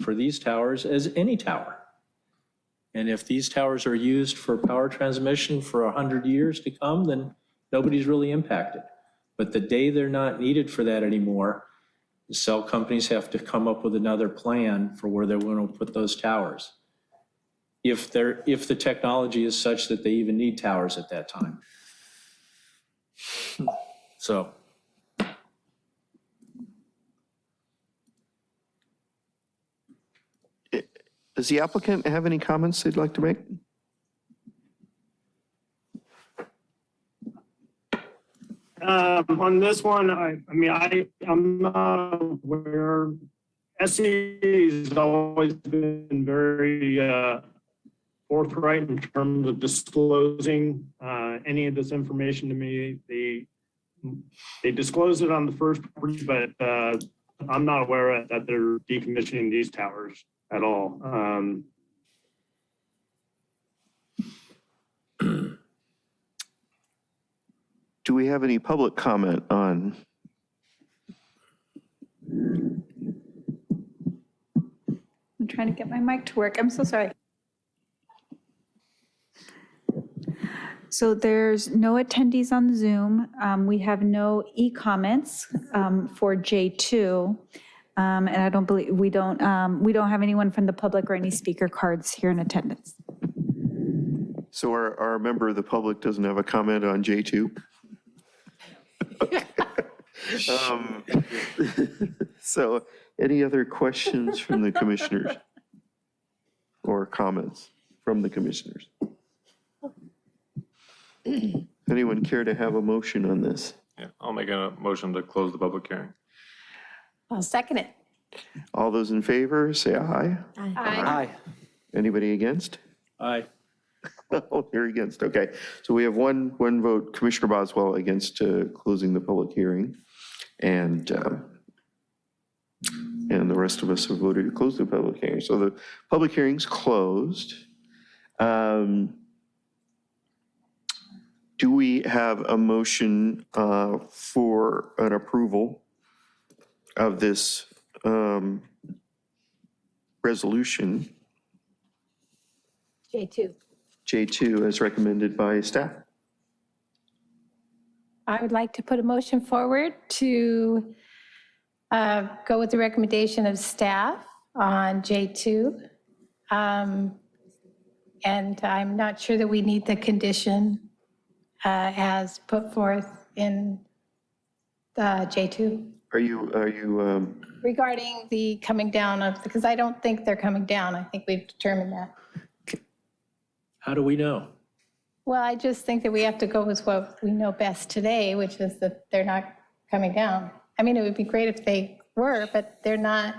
for these towers as any tower. And if these towers are used for power transmission for 100 years to come, then nobody's really impacted. But the day they're not needed for that anymore, the cell companies have to come up with another plan for where they're going to put those towers. If the technology is such that they even need towers at that time. So. Does the applicant have any comments they'd like to make? On this one, I'm not aware. SE has always been very forthright in terms of disclosing any of this information to me. They disclosed it on the first property, but I'm not aware that they're decommissioning these towers at all. Do we have any public comment on? I'm trying to get my mic to work. I'm so sorry. So there's no attendees on Zoom. We have no e-comments for J2. And I don't believe, we don't have anyone from the public or any speaker cards here in attendance. So our member of the public doesn't have a comment on J2? Okay. So any other questions from the commissioners or comments from the commissioners? Anyone care to have a motion on this? Yeah, I'll make a motion to close the public hearing. I'll second it. All those in favor, say aye. Aye. Anybody against? Aye. Oh, you're against, okay. So we have one vote, Commissioner Boswell against closing the public hearing. And the rest of us have voted to close the public hearing. So the public hearing's closed. Do we have a motion for an approval of this resolution, J2. J2, as recommended by staff? I would like to put a motion forward to go with the recommendation of staff on J2. And I'm not sure that we need the condition as put forth in the J2 Are you regarding the coming down of, because I don't think they're coming down. I think we've determined that. How do we know? Well, I just think that we have to go with what we know best today, which is that they're not coming down. I mean, it would be great if they were, but they're not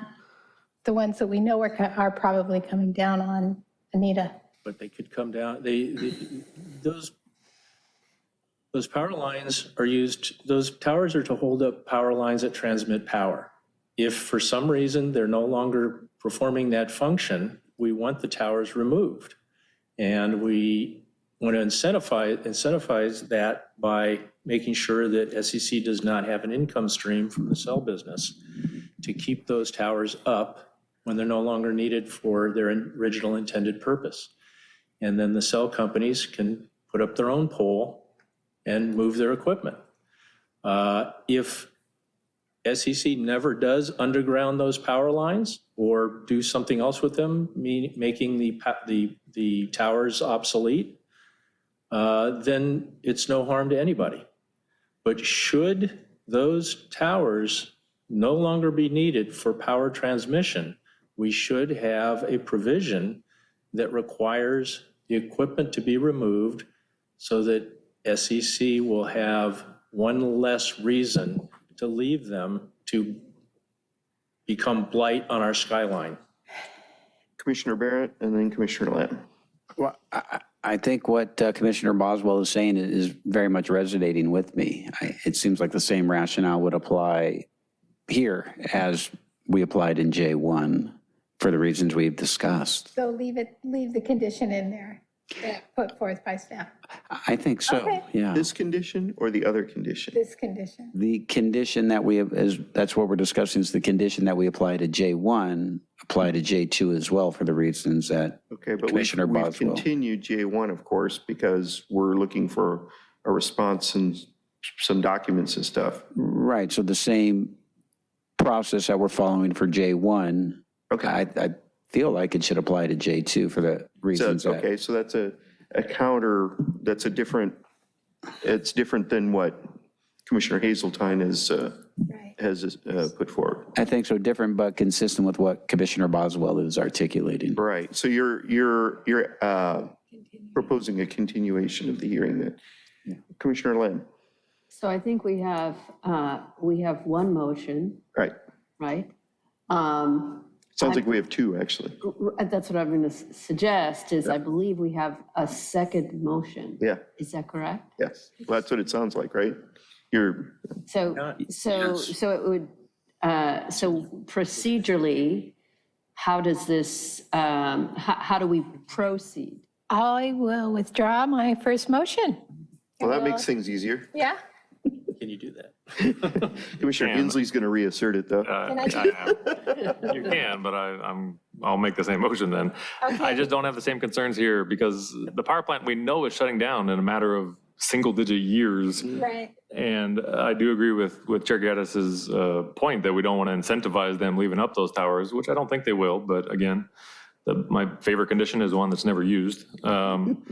the ones that we know are probably coming down on, Anita. But they could come down, those power lines are used, those towers are to hold up power lines that transmit power. If for some reason they're no longer performing that function, we want the towers removed. And we want to incentivize that by making sure that SEC does not have an income stream from the cell business to keep those towers up when they're no longer needed for their original intended purpose. And then the cell companies can put up their own pole and move their equipment. If SEC never does underground those power lines or do something else with them, making the towers obsolete, then it's no harm to anybody. But should those towers no longer be needed for power transmission, we should have a provision that requires the equipment to be removed so that SEC will have one less reason to leave them to become blight on our skyline. Commissioner Barrett and then Commissioner Lamb. Well, I think what Commissioner Boswell is saying is very much resonating with me. It seems like the same rationale would apply here as we applied in J1 for the reasons we've discussed. So leave the condition in there. put forth by staff, I think so, Okay. yeah. This condition or the other condition? this condition. The condition that we have, that's what we're discussing, is the condition that we apply to J1, apply to J2 as well for the reasons that Okay, but we've Commissioner Boswell. continued J1, of course, because we're looking for a response and some documents and stuff. Right, so the same process that we're following for J1, Okay. I feel like it should apply to J2 for the So, reasons that. okay, so that's a counter, that's a different, it's different than what Commissioner Hazeltine has put forward. I think so, different but consistent with what Commissioner Boswell is articulating. Right, so you're proposing a continuation of the hearing then. Commissioner Lynn, So I think we have one motion, right, right? sounds like we have two, actually. That's what I'm going to suggest, is I believe we have a second motion. Yeah, Is that correct? yes, well, that's what it sounds like, right? You're, So it would, so procedurally, how does this, how do we proceed? I will withdraw my first motion. well, that makes things easier. Yeah? Can you do that? Commissioner Can. Inslee's going to reassert it, though. You can, but I'll make the same motion then. I just don't have the same concerns here because the power plant we know is shutting down in a matter of single-digit years. Right. And I do agree with Chair Gaddis's point that we don't want to incentivize them leaving up those towers, which I don't think they will. But again, my favorite condition is one that's never used. And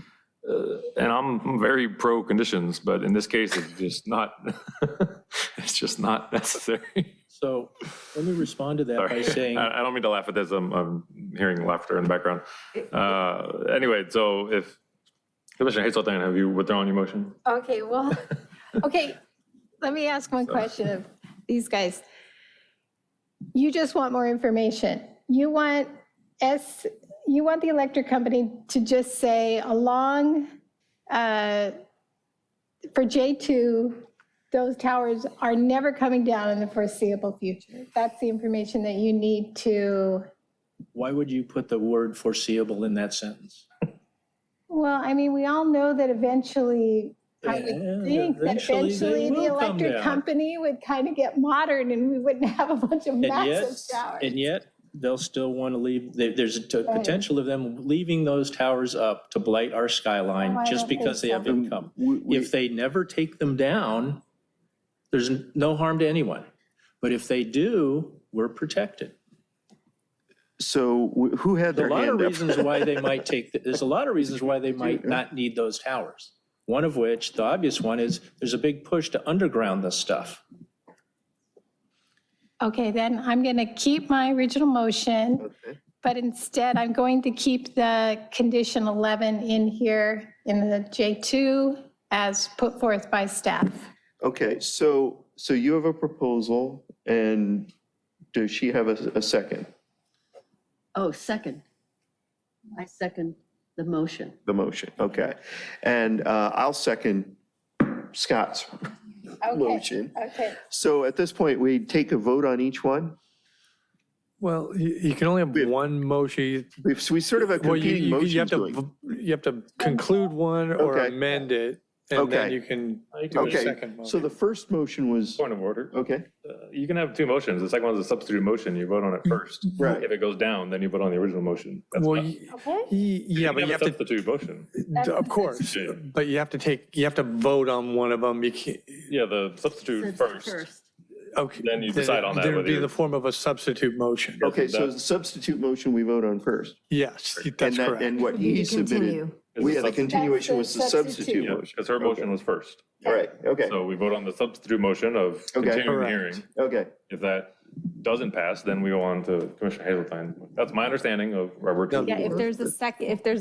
I'm very pro conditions, but in this case, it's just not necessary. So let me respond to that by Sorry. saying, I don't mean to laugh at this. I'm hearing laughter in the background. Anyway, so if Commissioner Hazeltine, have you withdrawn your motion? Okay, well, okay, let me ask one question of these guys. You just want more information. You want the electric company to just say along, for J2, those towers are never coming down in the foreseeable future. That's the information that you need to, why would you put the word foreseeable in that sentence? well, I mean, we all know that eventually, I Yeah, would think that eventually they eventually the will come electric down. company would kind of get modern and we wouldn't have a bunch of massive towers. And yet, they'll still want to leave, there's a potential of them leaving those towers up to blight our skyline Oh, I just don't because they think have so. income. If they never take them down, there's no harm to anyone. But if they do, we're protected. So who had There's their a lot of hand up? reasons why they might there's a lot of reasons why they might not need those towers. One of which, the obvious one, is there's a big push to underground this stuff. Okay, then I'm going to keep my original motion, Okay. but instead I'm going to keep the condition 11 in here in the J2 as put forth by staff. Okay, so you have a proposal, and does she have a second, Oh, second. I second the motion. the motion? Okay. And I'll second Scott's motion. Okay. So at this point, we take a vote on each one? Well, you can only have one motion. We sort of have Well, competing you motions have to, going. you have to conclude one or Okay. amend it, and then Okay. you can do a Okay, second so motion. the first motion was, Point of order. okay, You can have two motions. The second one is a substitute motion. You vote on it first. Right. If it goes down, then you vote on the original motion. That's Well, fine. Okay. yeah, but you have to, Substitute motion. of course, Yeah. but you have to vote on one of them. You can't, Yeah, the substitute first. okay. Then you decide on that, Then it'd whether be in you're- the form of a substitute motion. okay, so the substitute motion we vote on first. Yes, And that's that, correct. and what he submitted, Is the the continuation was That's the the substitute substitute. motion. Because her motion was first. All right, okay, So we vote on the substitute motion of Okay. continuing the Correct. hearing. okay. If that doesn't pass, then we go on to Commissioner Hazeltine. That's my understanding of Robert. Yeah, if there's a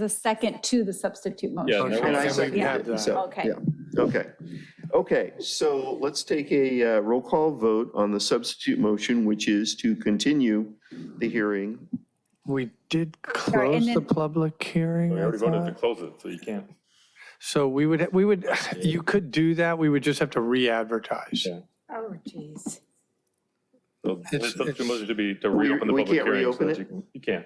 second to the substitute motion. Yeah, Okay, And I then we seconded have it, that. so, Okay. yeah, okay. Okay, so let's take a roll call vote on the substitute motion, which is to continue the hearing. We did and close the then- public hearing, We I already voted to thought. close it, so you can't. So we would, you could do that. We would just have to re-advertise. Yeah. Oh, geez. So the It's- substitute it's- motion should be to We- reopen the we public can't hearing. reopen so that it? You can't.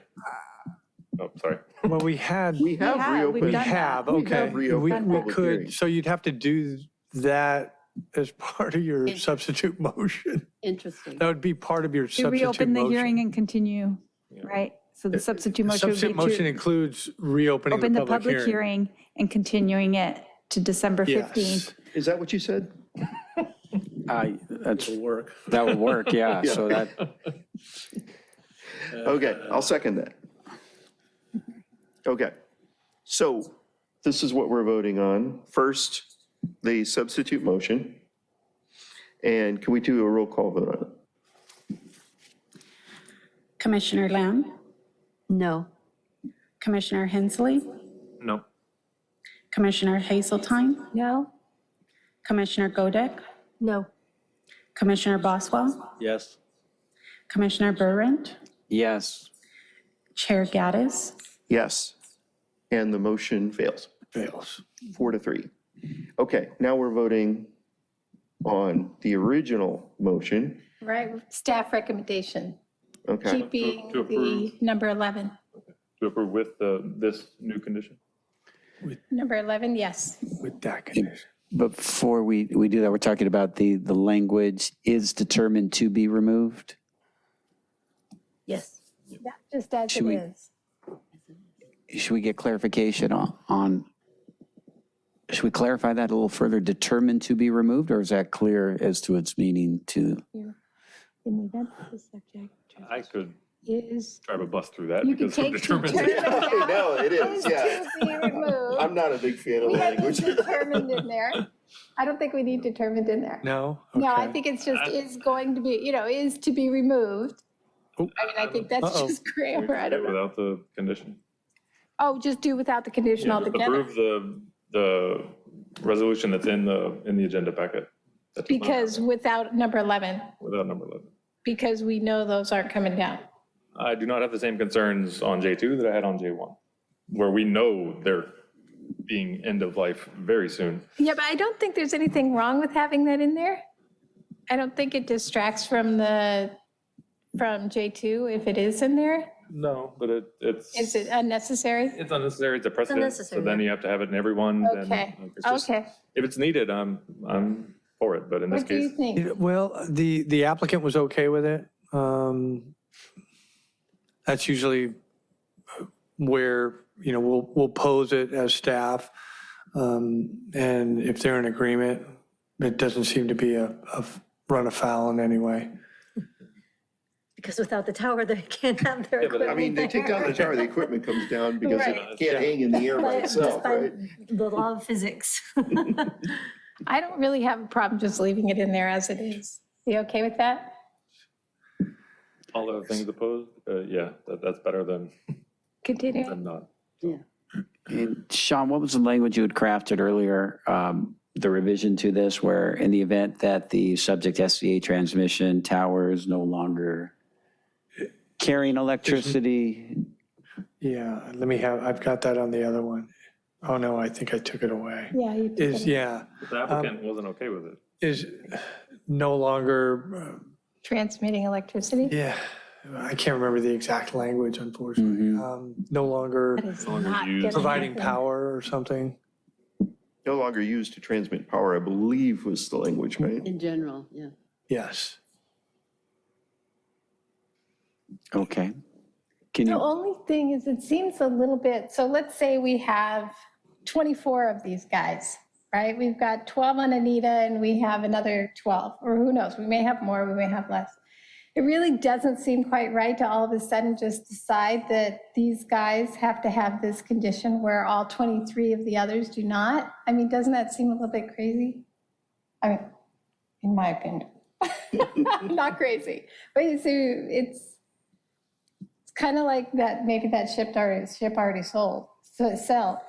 Oh, sorry. Well, we had, We have have, we've reopened. we done that. have, We okay. have reopened We public could, hearings. so you'd have to do that as part of your Interesting. substitute motion. Interesting. That would be part of your To substitute reopen the hearing motion. and continue, right? So the substitute motion would Substitute be motion to includes reopening open the the public public hearing. hearing and continuing it to December 15th. Yes. Is that what you said? That's, It'll work. that would work, yeah. So that, Okay, I'll second that. Okay, so this is what we're voting on. First, the substitute motion. And can we do a roll call vote on it? Commissioner Lamb, No. Commissioner Hensley, No. Commissioner Hazeltine, No? Commissioner Godek, No. Commissioner Boswell, Yes. Commissioner Burrent, yes. Chair Gaddis. Yes. And the motion fails, Fails. 4-3. Okay, now we're voting on the original motion. Right, staff recommendation, Okay, keeping To the approve. number 11. To approve with this new condition? Number 11, yes. With that condition. But before we do that, we're talking about the language is determined to be removed. Yes. Yeah, just as Should it we- is. Should we get clarification should we clarify that a little further? Determined to be removed, or is that clear as to its meaning to? In the event that the subject I could is, try to bust through that you could because I'm take determined. determined No, it is, is yeah. to be removed. I'm not a big fan of We had language. determined in there. I don't think we need determined in there. No? No, I Okay. think it's just is going to be, is to be removed. Oh. I mean, I think that's Uh-oh. just grammar, I don't know. Without the condition. Oh, just do without the condition altogether? Approve the resolution that's in the agenda packet. That does not have Because without number 11, that, without number 11. because we know those aren't coming down. I do not have the same concerns on J2 that I had on J1, where we know they're being end of life very soon. Yeah, but I don't think there's anything wrong with having that in there. I don't think it distracts from J2 if it is in there. No, but it's. Is it unnecessary? It's unnecessary, it's a precedent, so unnecessary, then yeah. you have to have it in everyone. then, Okay, like, it's just- okay. If it's needed, I'm for it, but in this What do you case, think? Well, the applicant was okay with it. That's usually where, we'll pose it as staff. And if they're in agreement, it doesn't seem to be a run afoul in any way. Because without the tower, they can't have their Yeah, but I mean, equipment they take down the there. tower, the equipment comes down because Right. it can't hang in the air by Just itself, by right? the law of physics. I don't really have a problem just leaving it in there as it is. You okay with that? all other things opposed, yeah, that's better than Continue. not. And Sean, what was the language you had crafted earlier, the revision to this, where in the event that the subject SCA transmission tower is no longer carrying electricity? Yeah, I've got that on the other one. Oh, no, I think I took it away. Yeah, you did. The applicant wasn't okay with it. Is no longer, Transmitting electricity? yeah, I can't remember the exact language, unfortunately. No longer That is longer not used. gonna providing happen. power or something. No longer used to transmit power, I believe was the language, right? In general, yeah. Yes. Okay. Can The you, only thing is, it seems a little bit, so let's say we have 24 of these guys, right? We've got 12 on Anita and we have another 12, or who knows, we may have more, we may have less. It really doesn't seem quite right to all of a sudden just decide that these guys have to have this condition where all 23 of the others do not. I mean, doesn't that seem a little bit crazy? I mean, in my opinion. Not crazy, but you see, it's kind of like that, maybe that ship already sold, so sell.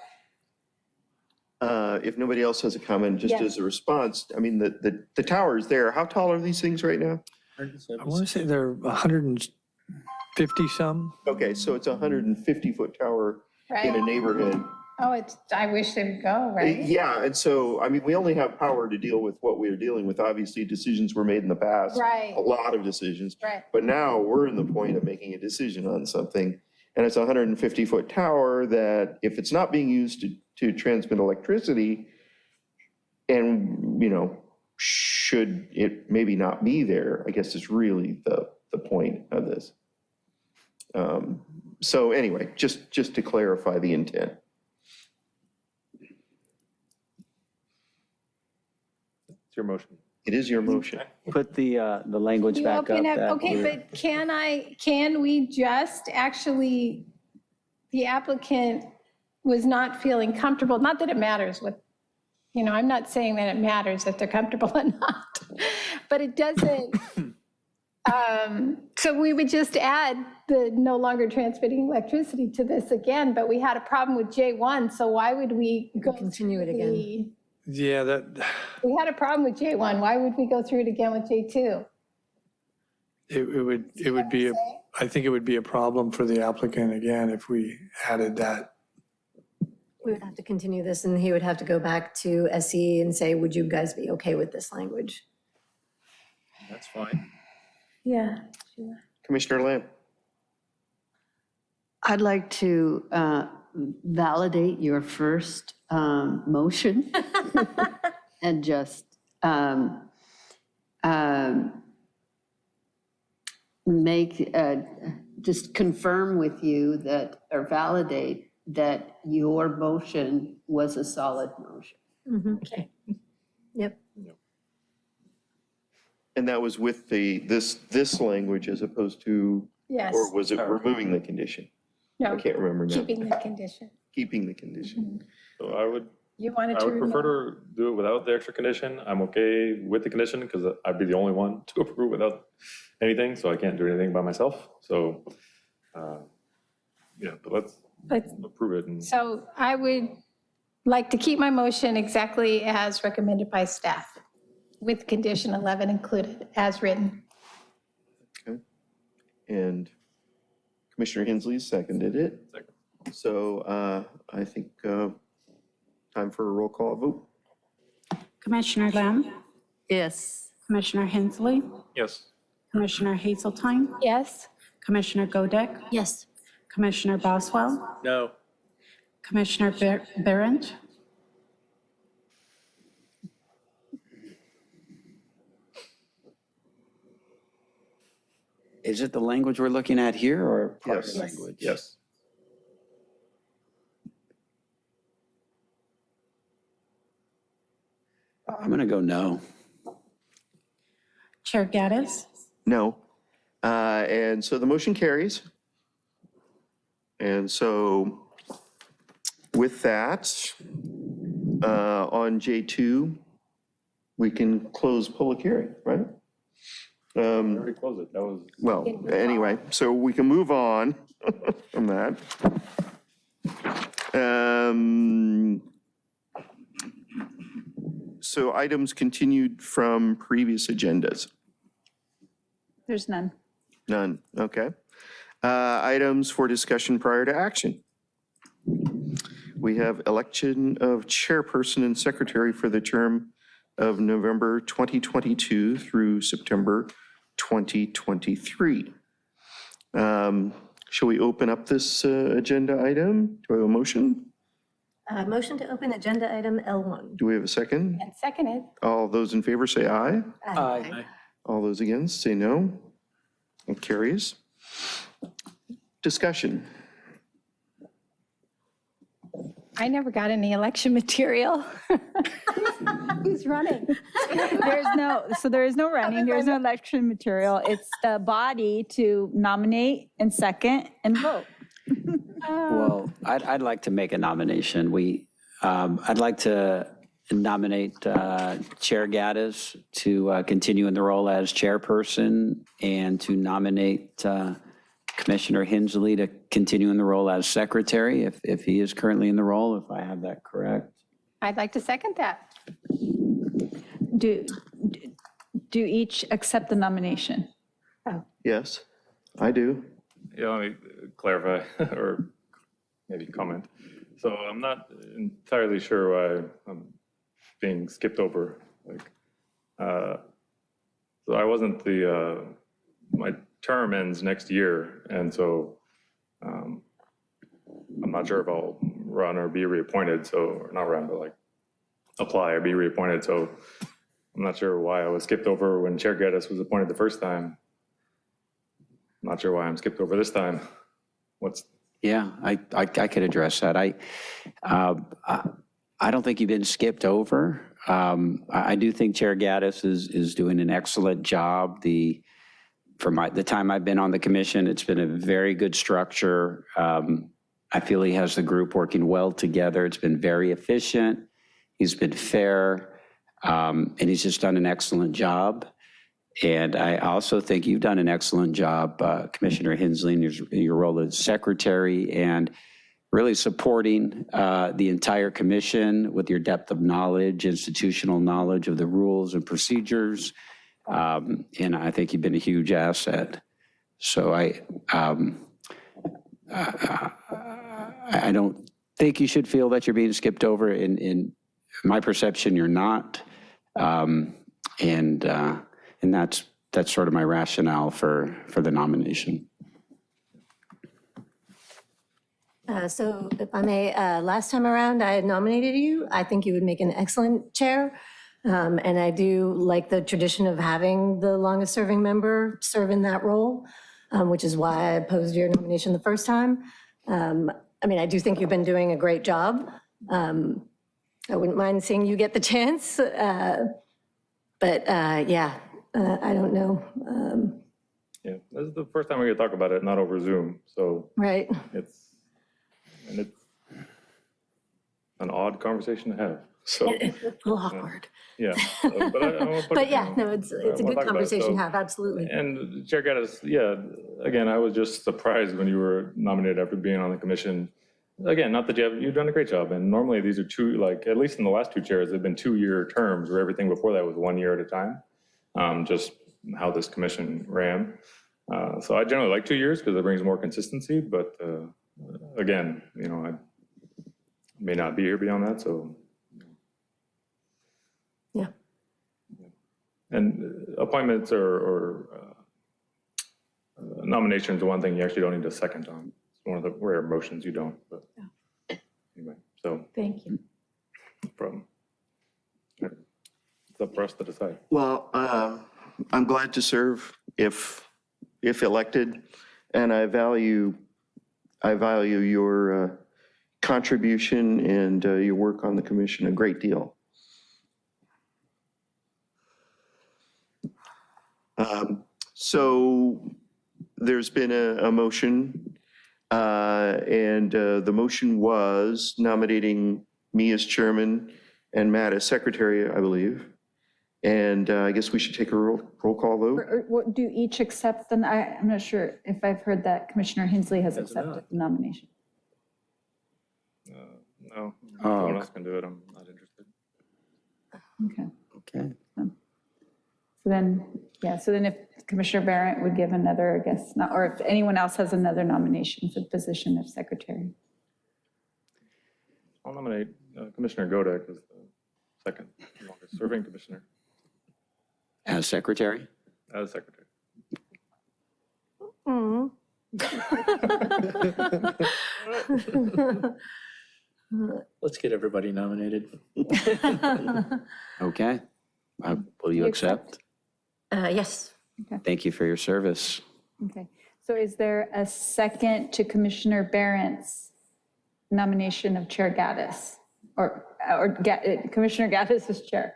If nobody else has a comment, just Yeah. as a response, I mean, the tower is there. How tall are these things right now? I want to say they're 150 some. Okay, so it's a 150-foot tower in a Right? neighborhood. Oh, I wish they would go, right? Yeah, and so, I mean, we only have power to deal with what we're dealing with. Obviously, decisions were made in the past. Right. A lot of decisions. Right. But now we're in the point of making a decision on something. and it's a 150-foot tower that if it's not being used to transmit electricity, and, you know, should it maybe not be there, I guess is really the point of this. So anyway, just to clarify the intent. It's your motion. It is your motion. Put the language You back up. open up, that okay, we're- but can we just actually, the applicant was not feeling comfortable, not that it matters what, you know, I'm not saying that it matters if they're comfortable or not, but it doesn't. So we would just add the no longer transmitting electricity to this again, but we had a problem with J1, so why would we go continue it through again. Yeah, We had a problem with J1, why would we go through it again with J2? it would be, I think it would be a problem for the applicant again if we added that. We would have to continue this, and he would have to go back to SE and say, would you guys be okay with this language? That's fine. Yeah. Commissioner Lamb? I'd like to validate your first motion and just just confirm with you that, or validate that your motion was a solid motion. Okay. Yep. And that was with this language as opposed to, Yes, or was it removing the condition? I no, can't remember now. keeping the condition. Keeping the condition. So I would You wanted I to would remove. prefer to do it without the extra condition. I'm okay with the condition because I'd be the only one to approve without anything, so I can't do anything by myself. So, yeah, but let's But- approve it. And So I would like to keep my motion exactly as recommended by staff, with condition 11 included, as written. Okay. And Commissioner Hensley seconded it. Second. So I think time for a roll call vote. Commissioner Lamb, Yes. Commissioner Hensley, Yes. Commissioner Hazeltine, Yes? Commissioner Godek, Yes. Commissioner Boswell, No. Commissioner Behrendt, Is it the language we're looking at here or prior Yes. language? Yes. I'm going to go no. Chair Gaddis, No. And so the motion carries. And so with that, on J2, we can close public hearing, right? I already closed it. That was, Well, anyway, so we can move on from that. So items continued from previous agendas. There's none. None, okay. Items for discussion prior to action. We have election of chairperson and secretary for the term of November 2022 through September 2023. Shall we open up this agenda item? Do I have a motion? Motion to open agenda item L1. Do we have a second? And seconded. All those in favor say aye. Aye. All those against say no. It carries. Discussion. I never got any election material. Who's running? There is no running, there's no election material. It's the body to nominate and second and vote. Well, I'd like to make a nomination. I'd like to nominate Chair Gaddis to continue in the role as chairperson and to nominate Commissioner Hensley to continue in the role as secretary if he is currently in the role, if I have that correct. I'd like to second that. Do each accept the nomination? Yes, I do. yeah, let me clarify or maybe comment. So I'm not entirely sure why I'm being skipped over. So I wasn't my term ends next year, and so I'm not sure if I'll run or be reappointed, so, or not run, but like apply or be reappointed, so I'm not sure why I was skipped over when Chair Geddes was appointed the first time. I'm not sure why I'm skipped over this time. Yeah, I could address that. I don't think you've been skipped over. I do think Chair Gaddis is doing an excellent job. The time I've been on the commission, it's been a very good structure. I feel he has the group working well together. It's been very efficient. He's been fair, and he's just done an excellent job. And I also think you've done an excellent job, Commissioner Hensley, in your role as secretary, and really supporting the entire commission with your depth of knowledge, institutional knowledge of the rules and procedures. And I think you've been a huge asset. So I don't think you should feel that you're being skipped over. In my perception, you're not. And that's sort of my rationale for the nomination. So if I may, last time around, I had nominated you. I think you would make an excellent chair. And I do like the tradition of having the longest serving member serve in that role, which is why I opposed your nomination the first time. I mean, I do think you've been doing a great job. I wouldn't mind seeing you get the chance. But yeah, I don't know. Yeah, this is the first time we get to talk about it, not over Zoom, so Right. it's an odd conversation to have, so. It's a little awkward. Yeah. So, But yeah, no, it's a good conversation to have, absolutely. And Chair Gaddis, yeah, again, I was just surprised when you were nominated after being on the commission. Again, not that you've done a great job, and normally these are at least in the last two chairs, they've been 2-year terms, where everything before that was 1 year at a time, just how this commission ran. So I generally like 2 years because it brings more consistency, but again, I may not be here beyond that, so. Yeah. And appointments or nominations are one thing you actually don't need a second on. It's one of the rare motions you don't, but anyway, so. Thank you. No problem. It's up for us to decide. Well, I'm glad to serve if elected, and I value your contribution and your work on the commission a great deal. So there's been a motion, and the motion was nominating me as chairman and Matt as secretary, I believe. And I guess we should take a roll call vote. Do each accept, then I'm not sure if I've heard that Commissioner Hensley has accepted the nomination. No, if someone else can do it, I'm not interested. Okay. Okay. So then if Commissioner Barrett would give another, I guess, not, or if anyone else has another nomination for the position of secretary. I'll nominate Commissioner Godek as the second longest serving commissioner As secretary? as secretary. Let's get everybody nominated. Okay. Will you accept? Yes. Thank you for your service. Okay. So is there a second to Commissioner Barrett's nomination of Chair Gaddis? Or Commissioner Gaddis as chair?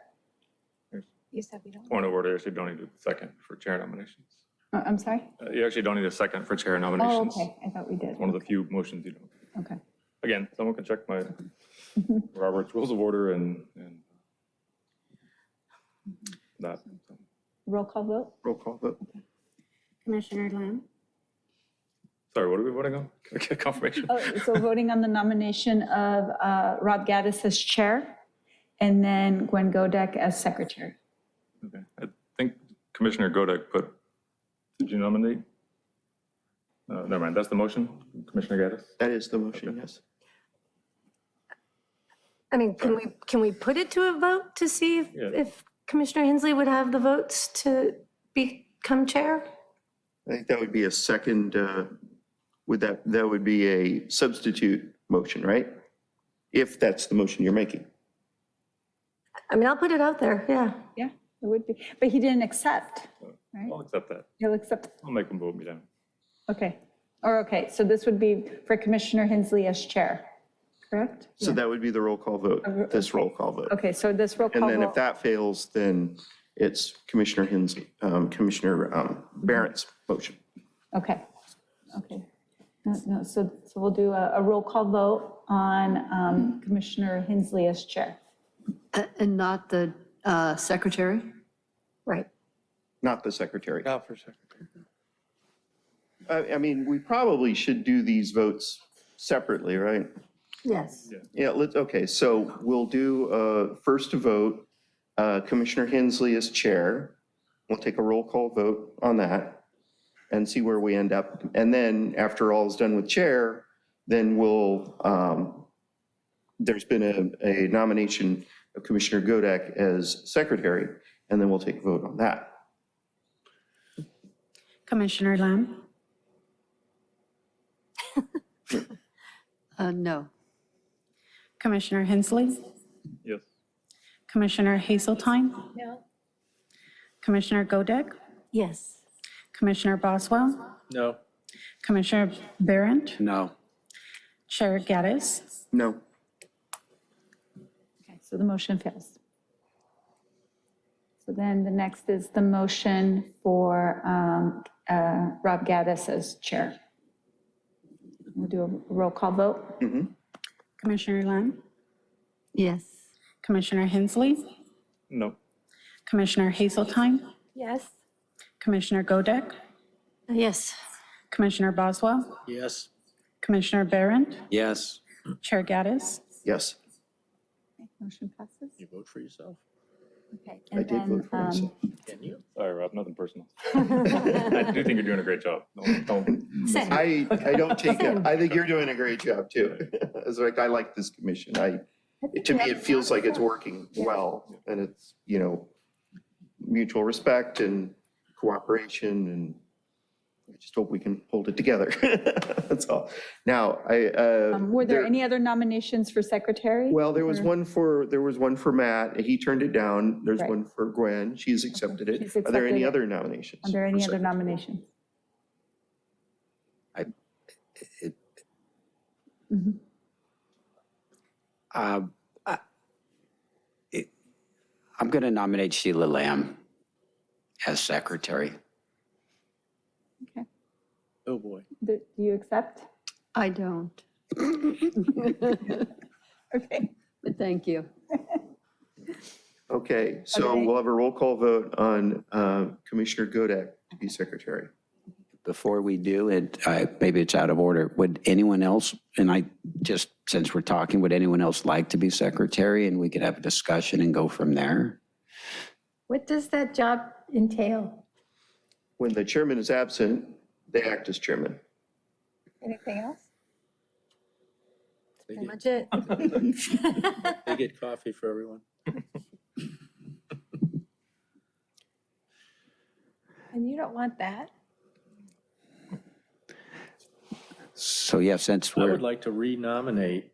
You said we don't. Point of order, you actually don't need a second for chair nominations. I'm sorry? You actually don't need a second for chair Oh, nominations. okay. I thought we did. One of the few motions you don't. Okay. Again, someone can check my Robert's Rules of Order and that. Roll call vote? Roll call vote. Commissioner Lamb? Sorry, what are we voting on? Can I get confirmation? Oh, so voting on the nomination of Rob Gaddis as chair, and then Gwen Godek as secretary. Okay. I think Commissioner Godek did you nominate? Never mind, that's the motion, Commissioner Gaddis? That is the motion, yes. I mean, can we put it to a vote to see if Commissioner Hensley would have the votes to become chair? I think that would be a second that would be a substitute motion, right? If that's the motion you're making. I mean, I'll put it out there, yeah. Yeah, it would be, but he didn't accept, right? I'll accept that. He'll accept, I'll make them vote me down. okay. Okay, so this would be for Commissioner Hensley as chair, correct? So that would be the roll call vote, this roll call vote. Okay, so this roll And call then if vote, that fails, then it's Commissioner Commissioner Barrett's motion. okay, okay. No, so we'll do a roll call vote on Commissioner Hensley as chair. And not the secretary? Right. Not the secretary. Not for secretary. I mean, we probably should do these votes separately, right? Yes. Yeah, okay, so we'll do first to vote, Commissioner Hensley as chair. We'll take a roll call vote on that and see where we end up. And then after all is done with chair, then we'll, there's been a nomination of Commissioner Godek as secretary, and then we'll take a vote on that. Commissioner Lamb, No. Commissioner Hensley, Yes. Commissioner Hazeltine, No. Commissioner Godek, Yes. Commissioner Boswell, No. Commissioner Barron, No. Chair Gaddis. No. Okay, so the motion fails. So then the next is the motion for Rob Gaddis as chair. We'll do a roll call vote. Commissioner Lamb, Yes. Commissioner Hensley, No. Commissioner Hazeltine, Yes. Commissioner Godek, Yes. Commissioner Boswell, Yes. Commissioner Barron, Yes. Chair Gaddis. Yes, Motion passes. You vote for yourself? Okay. I and did then, vote for myself. Can you? Sorry, Rob, nothing personal. I do think you're doing a great job. Don't. Same. I don't take it, I think you're doing a great job too. It's like, I like this commission. To me, it feels like it's working well, and it's, mutual respect and cooperation, and I just hope we can hold it together. That's all. Now, Were there any other nominations for secretary? well, there was one for Matt, he turned it down. There's Right. one for Gwen, she's accepted it. She's Are there any accepted it. other nominations? Are there any for other secretary? nominations? I'm going to nominate Sheila Lamb as secretary. Okay. Oh, boy. Do you accept? I don't, Okay. but thank you. Okay, so Okay. we'll have a roll call vote on Commissioner Godek to be secretary. Before we do it, maybe it's out of order. Would anyone else, and since we're talking, would anyone else like to be secretary? And we could have a discussion and go from there? What does that job entail? When the chairman is absent, they act as chairman. Anything else? They Pretty get, much it. they get coffee for everyone. And you don't want that? So yeah, since I we're, would like to renominate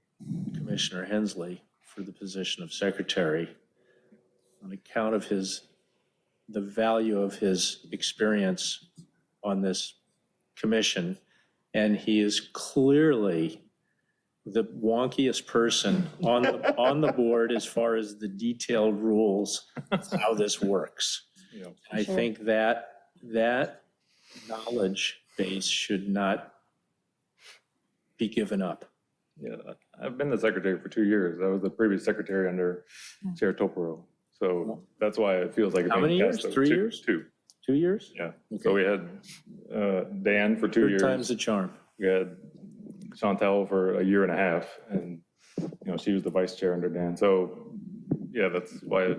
Commissioner Hensley for the position of secretary on account of the value of his experience on this commission. And he is clearly the wonkiest person on the board as far as the detailed rules of how this works. Yeah. I think that knowledge base should not be given up. Yeah, I've been the secretary for 2 years. I was the previous secretary under Chair Topero. So that's why it feels like. How many years? 3 years? 2. 2 years? Yeah. So we had Dan for 2 Third years. time's the charm. We had Chantel for 1.5 years, and, she was the vice chair under Dan. So, yeah, that's why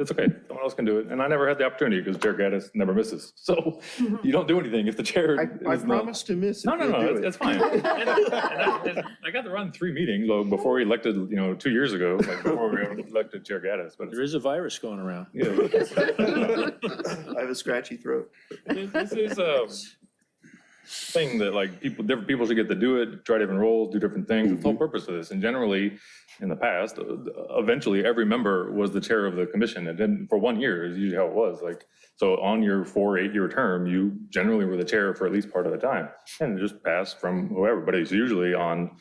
it's okay. Someone else can do it. And I never had the opportunity because Chair Gaddis never misses. So you don't do anything if the chair. I is not- promise to miss. No, if no, you no, do it's, it. it's fine. And I got to run 3 meetings before we elected, 2 years ago, before we elected Chair Gaddis. But There is a virus going around. yeah. I have a scratchy throat. This is, thing that like different people should get to do it, try different roles, do different things. It's the whole purpose of this. And generally, in the past, eventually every member was the chair of the commission. And then for 1 year is usually how it was. Like, so on your 8-year term, you generally were the chair for at least part of the time. And it just passed from whoever, but it's usually on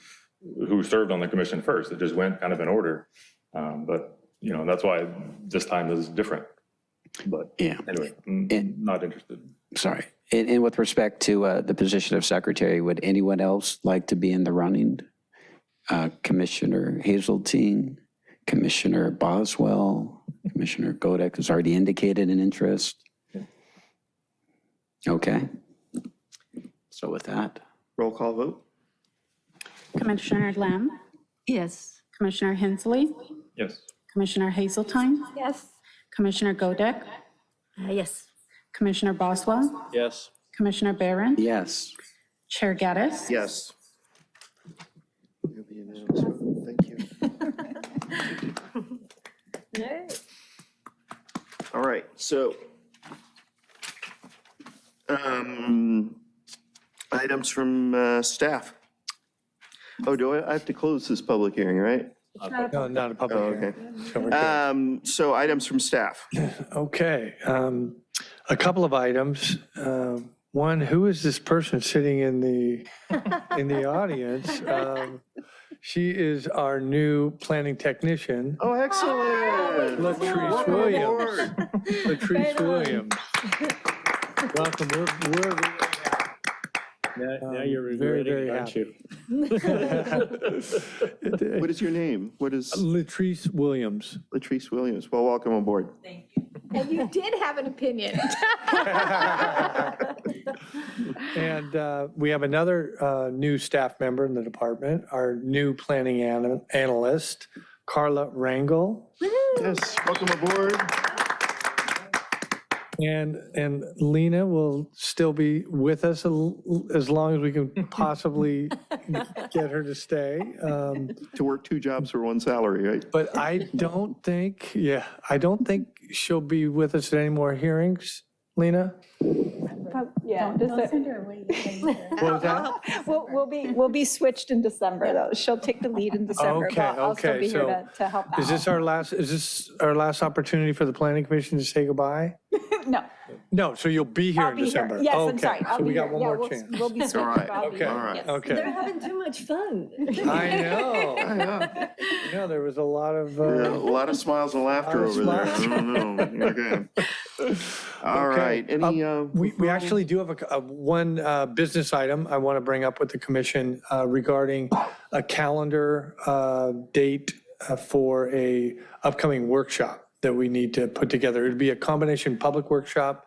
who served on the commission first. It just went kind of in order. But, you know, that's why this time is different. But Yeah. anyway, I'm not interested. Sorry. And with respect to the position of secretary, would anyone else like to be in the running? Commissioner Hazeltine, Commissioner Boswell, Commissioner Godek has already indicated an interest. Okay. So with that, Roll call vote? Commissioner Lamb, Yes. Commissioner Hensley, Yes. Commissioner Hazeltine, Yes. Commissioner Godek, Yes. Commissioner Boswell, Yes. Commissioner Barron, yes. Chair Gaddis. Yes. You'll be unanimous. Thank you. All right, so items from staff. Oh, do I have to close this public hearing, right? No, not a public Oh, hearing. okay. So we're good. So items from staff. Okay, a couple of items. One, who is this person sitting in the audience? She is our new planning technician, Oh, excellent. Latrice Williams. Latrice Williams. Welcome. We're Now you're very, regretting very it, aren't happy. you? What is your name? What is Latrice Williams. Latrice Williams? Well, welcome aboard. And you did have an opinion. And we have another new staff member in the department, our new planning analyst, Carla Rangel. Yes, welcome aboard. And Lena will still be with us as long as we can possibly get her to stay. To work 2 jobs for 1 salary, right? But I don't think she'll be with us at any more hearings, Lena? Yeah, What was that? we'll be switched in December, though. She'll take the lead in December, Okay, but I'll still okay, be here so to help out. Is this our last opportunity for the planning commission to say goodbye? No, No, so you'll be here I'll in be here. December? Yes, I'm Okay, sorry. I'll so be we got here. one Yeah, more chance. We'll be switched. All right, but I'll be okay, here. all right. Yes. Okay. They're having too much fun. I know. You know, there was a lot of. Yeah, a lot of smiles and laughter lot of over there. I smiles. don't know. Okay. All right, any, We actually do have one business item I want to bring up with the commission regarding a calendar date for a upcoming workshop that we need to put together. It'd be a combination public workshop,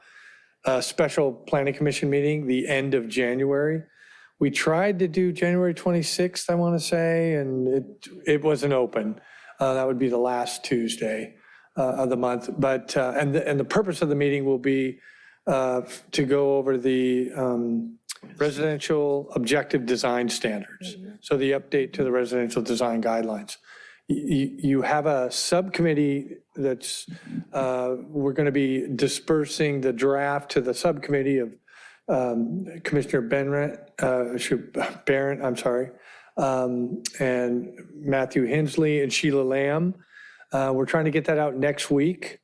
special planning commission meeting, the end of January. We tried to do January 26th, I want to say, and it wasn't open. That would be the last Tuesday of the month. But, and the purpose of the meeting will be to go over the residential objective design standards. So the update to the residential design guidelines. You have a subcommittee that's, we're going to be dispersing the draft to the subcommittee of Commissioner Barron, I'm sorry, and Matthew Hensley and Sheila Lamb. We're trying to get that out next week.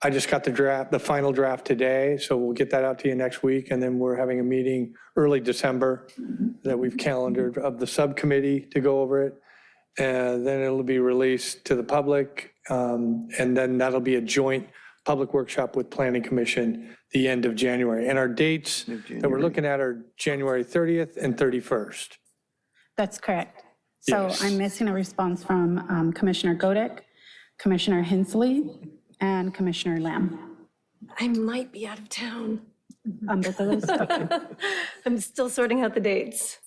I just got the final draft today, so we'll get that out to you next week. And then we're having a meeting early December that we've calendared of the subcommittee to go over it. And then it'll be released to the public. And then that'll be a joint public workshop with Planning Commission the end of January. And our dates that we're looking at are January 30th and 31st. That's correct. So Yes. I'm missing a response from Commissioner Godek, Commissioner Hensley, and Commissioner Lamb. I might be out of town. On both of those? Okay. I'm still sorting out the dates.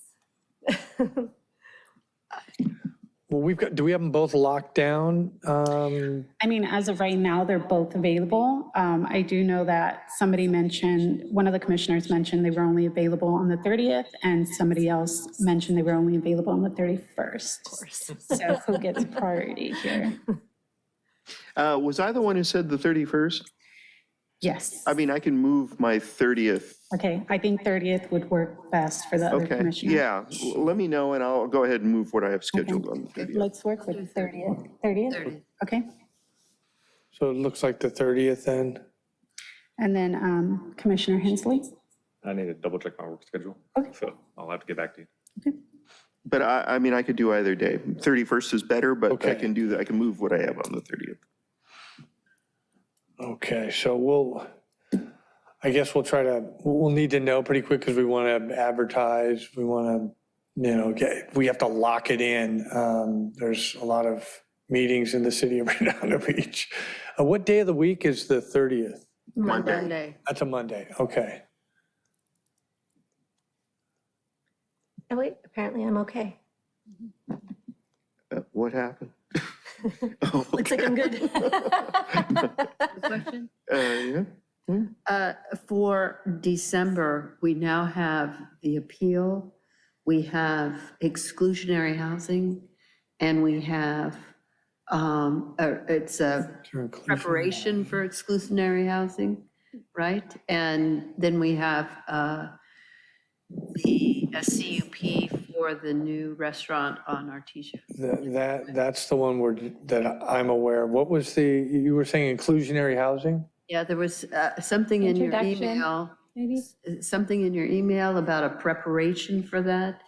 Well, do we have them both locked down? I mean, as of right now, they're both available. I do know that somebody mentioned, one of the commissioners mentioned they were only available on the 30th, and somebody else mentioned they were only available on the 31st. Of course. So who gets priority here? was I the one who said the 31st? Yes. I mean, I can move my 30th. Okay, I think 30th would work best for the other Okay, commissioner. yeah, let me know and I'll go ahead and move what I have scheduled on the 30th. Let's work with 30th. 30th? Okay. So it looks like the 30th then? And then Commissioner Hensley? I need to double check my work schedule. Okay. So I'll have to get back to you. But I mean, I could do either day. 31st is better, but I Okay. can do that. I can move what I have on the 30th. Okay, so I guess we'll need to know pretty quick because we want to advertise. We want to, we have to lock it in. There's a lot of meetings in the city of Redondo Beach. What day of the week is the 30th? Monday. That's a Monday, okay. Oh, wait, apparently I'm okay. What happened? Looks like I'm good. Question? Yeah. For December, we now have the appeal, we have exclusionary housing, and we have, it's a preparation for exclusionary housing, right? And then we have a CUP for the new restaurant on Artesia. That's the one that I'm aware of. What was you were saying inclusionary housing? Yeah, there was something in your Introduction. email, Maybe? something in your email about a preparation for that.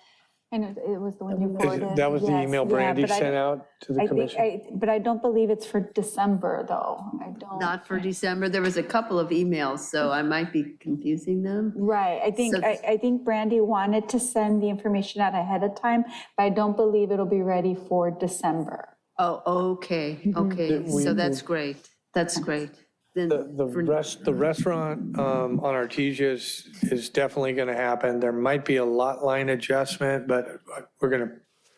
I know, it was the one you Is forwarded. that was the Yes, email yeah, Brandy but I- sent out to the I think, commission? but I don't believe it's for December, though. I don't. Not for December. There was a couple of emails, so I might be confusing them. Right, I think, So- I think Brandy wanted to send the information out ahead of time, but I don't believe it'll be ready for December. Oh, okay, okay. So that's great. That's great. Then The restaurant on Artesia is definitely going to happen. There might be a lot line adjustment, but we're going to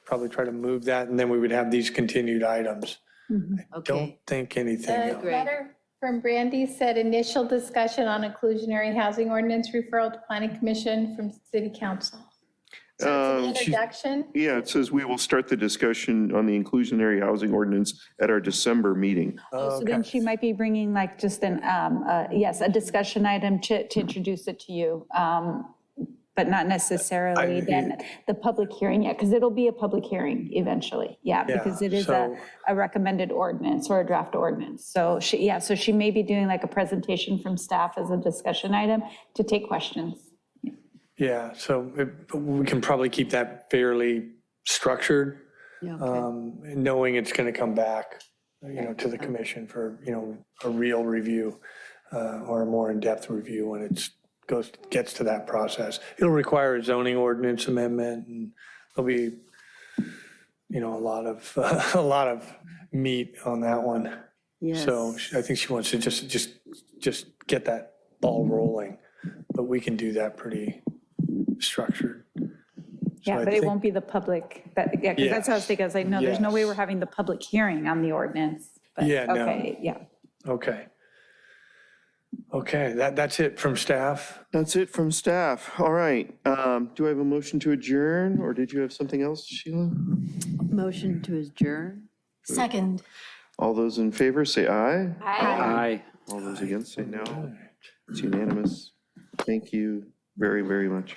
probably try to move that, and then we would have these continued items. I don't Okay. think anything The else. letter from Brandy said initial discussion on inclusionary housing ordinance referral to planning commission from city council. So it's an introduction. Yeah, it says we will start the discussion on the inclusionary housing ordinance at our December meeting. So then she might be bringing like just yes, a discussion item to introduce it to you, but not necessarily then the public hearing yet, because it'll be a public hearing eventually, yeah, because it is so- a recommended ordinance or a draft ordinance. So she may be doing like a presentation from staff as a discussion item to take questions. Yeah, so we can probably keep that fairly structured, Yeah, okay. knowing it's going to come back, to the commission for, a real review or a more in-depth review when it gets to that process. It'll require a zoning ordinance amendment, and there'll be, a lot of meat on that one. Yes. So I think she wants to just get that ball rolling, but we can do that pretty structured. So Yeah, I but it think- won't be the public, because that's how I was thinking, I was like, no, there's no way Yes. we're having the public hearing on the ordinance. But, Yeah, no. okay, yeah. Okay, that's it from staff. That's it from staff. All right. Do I have a motion to adjourn, or did you have something else, Sheila? Motion to adjourn? Second. All those in favor, say aye. Aye. All those against, say no. It's unanimous. Thank you very, very much.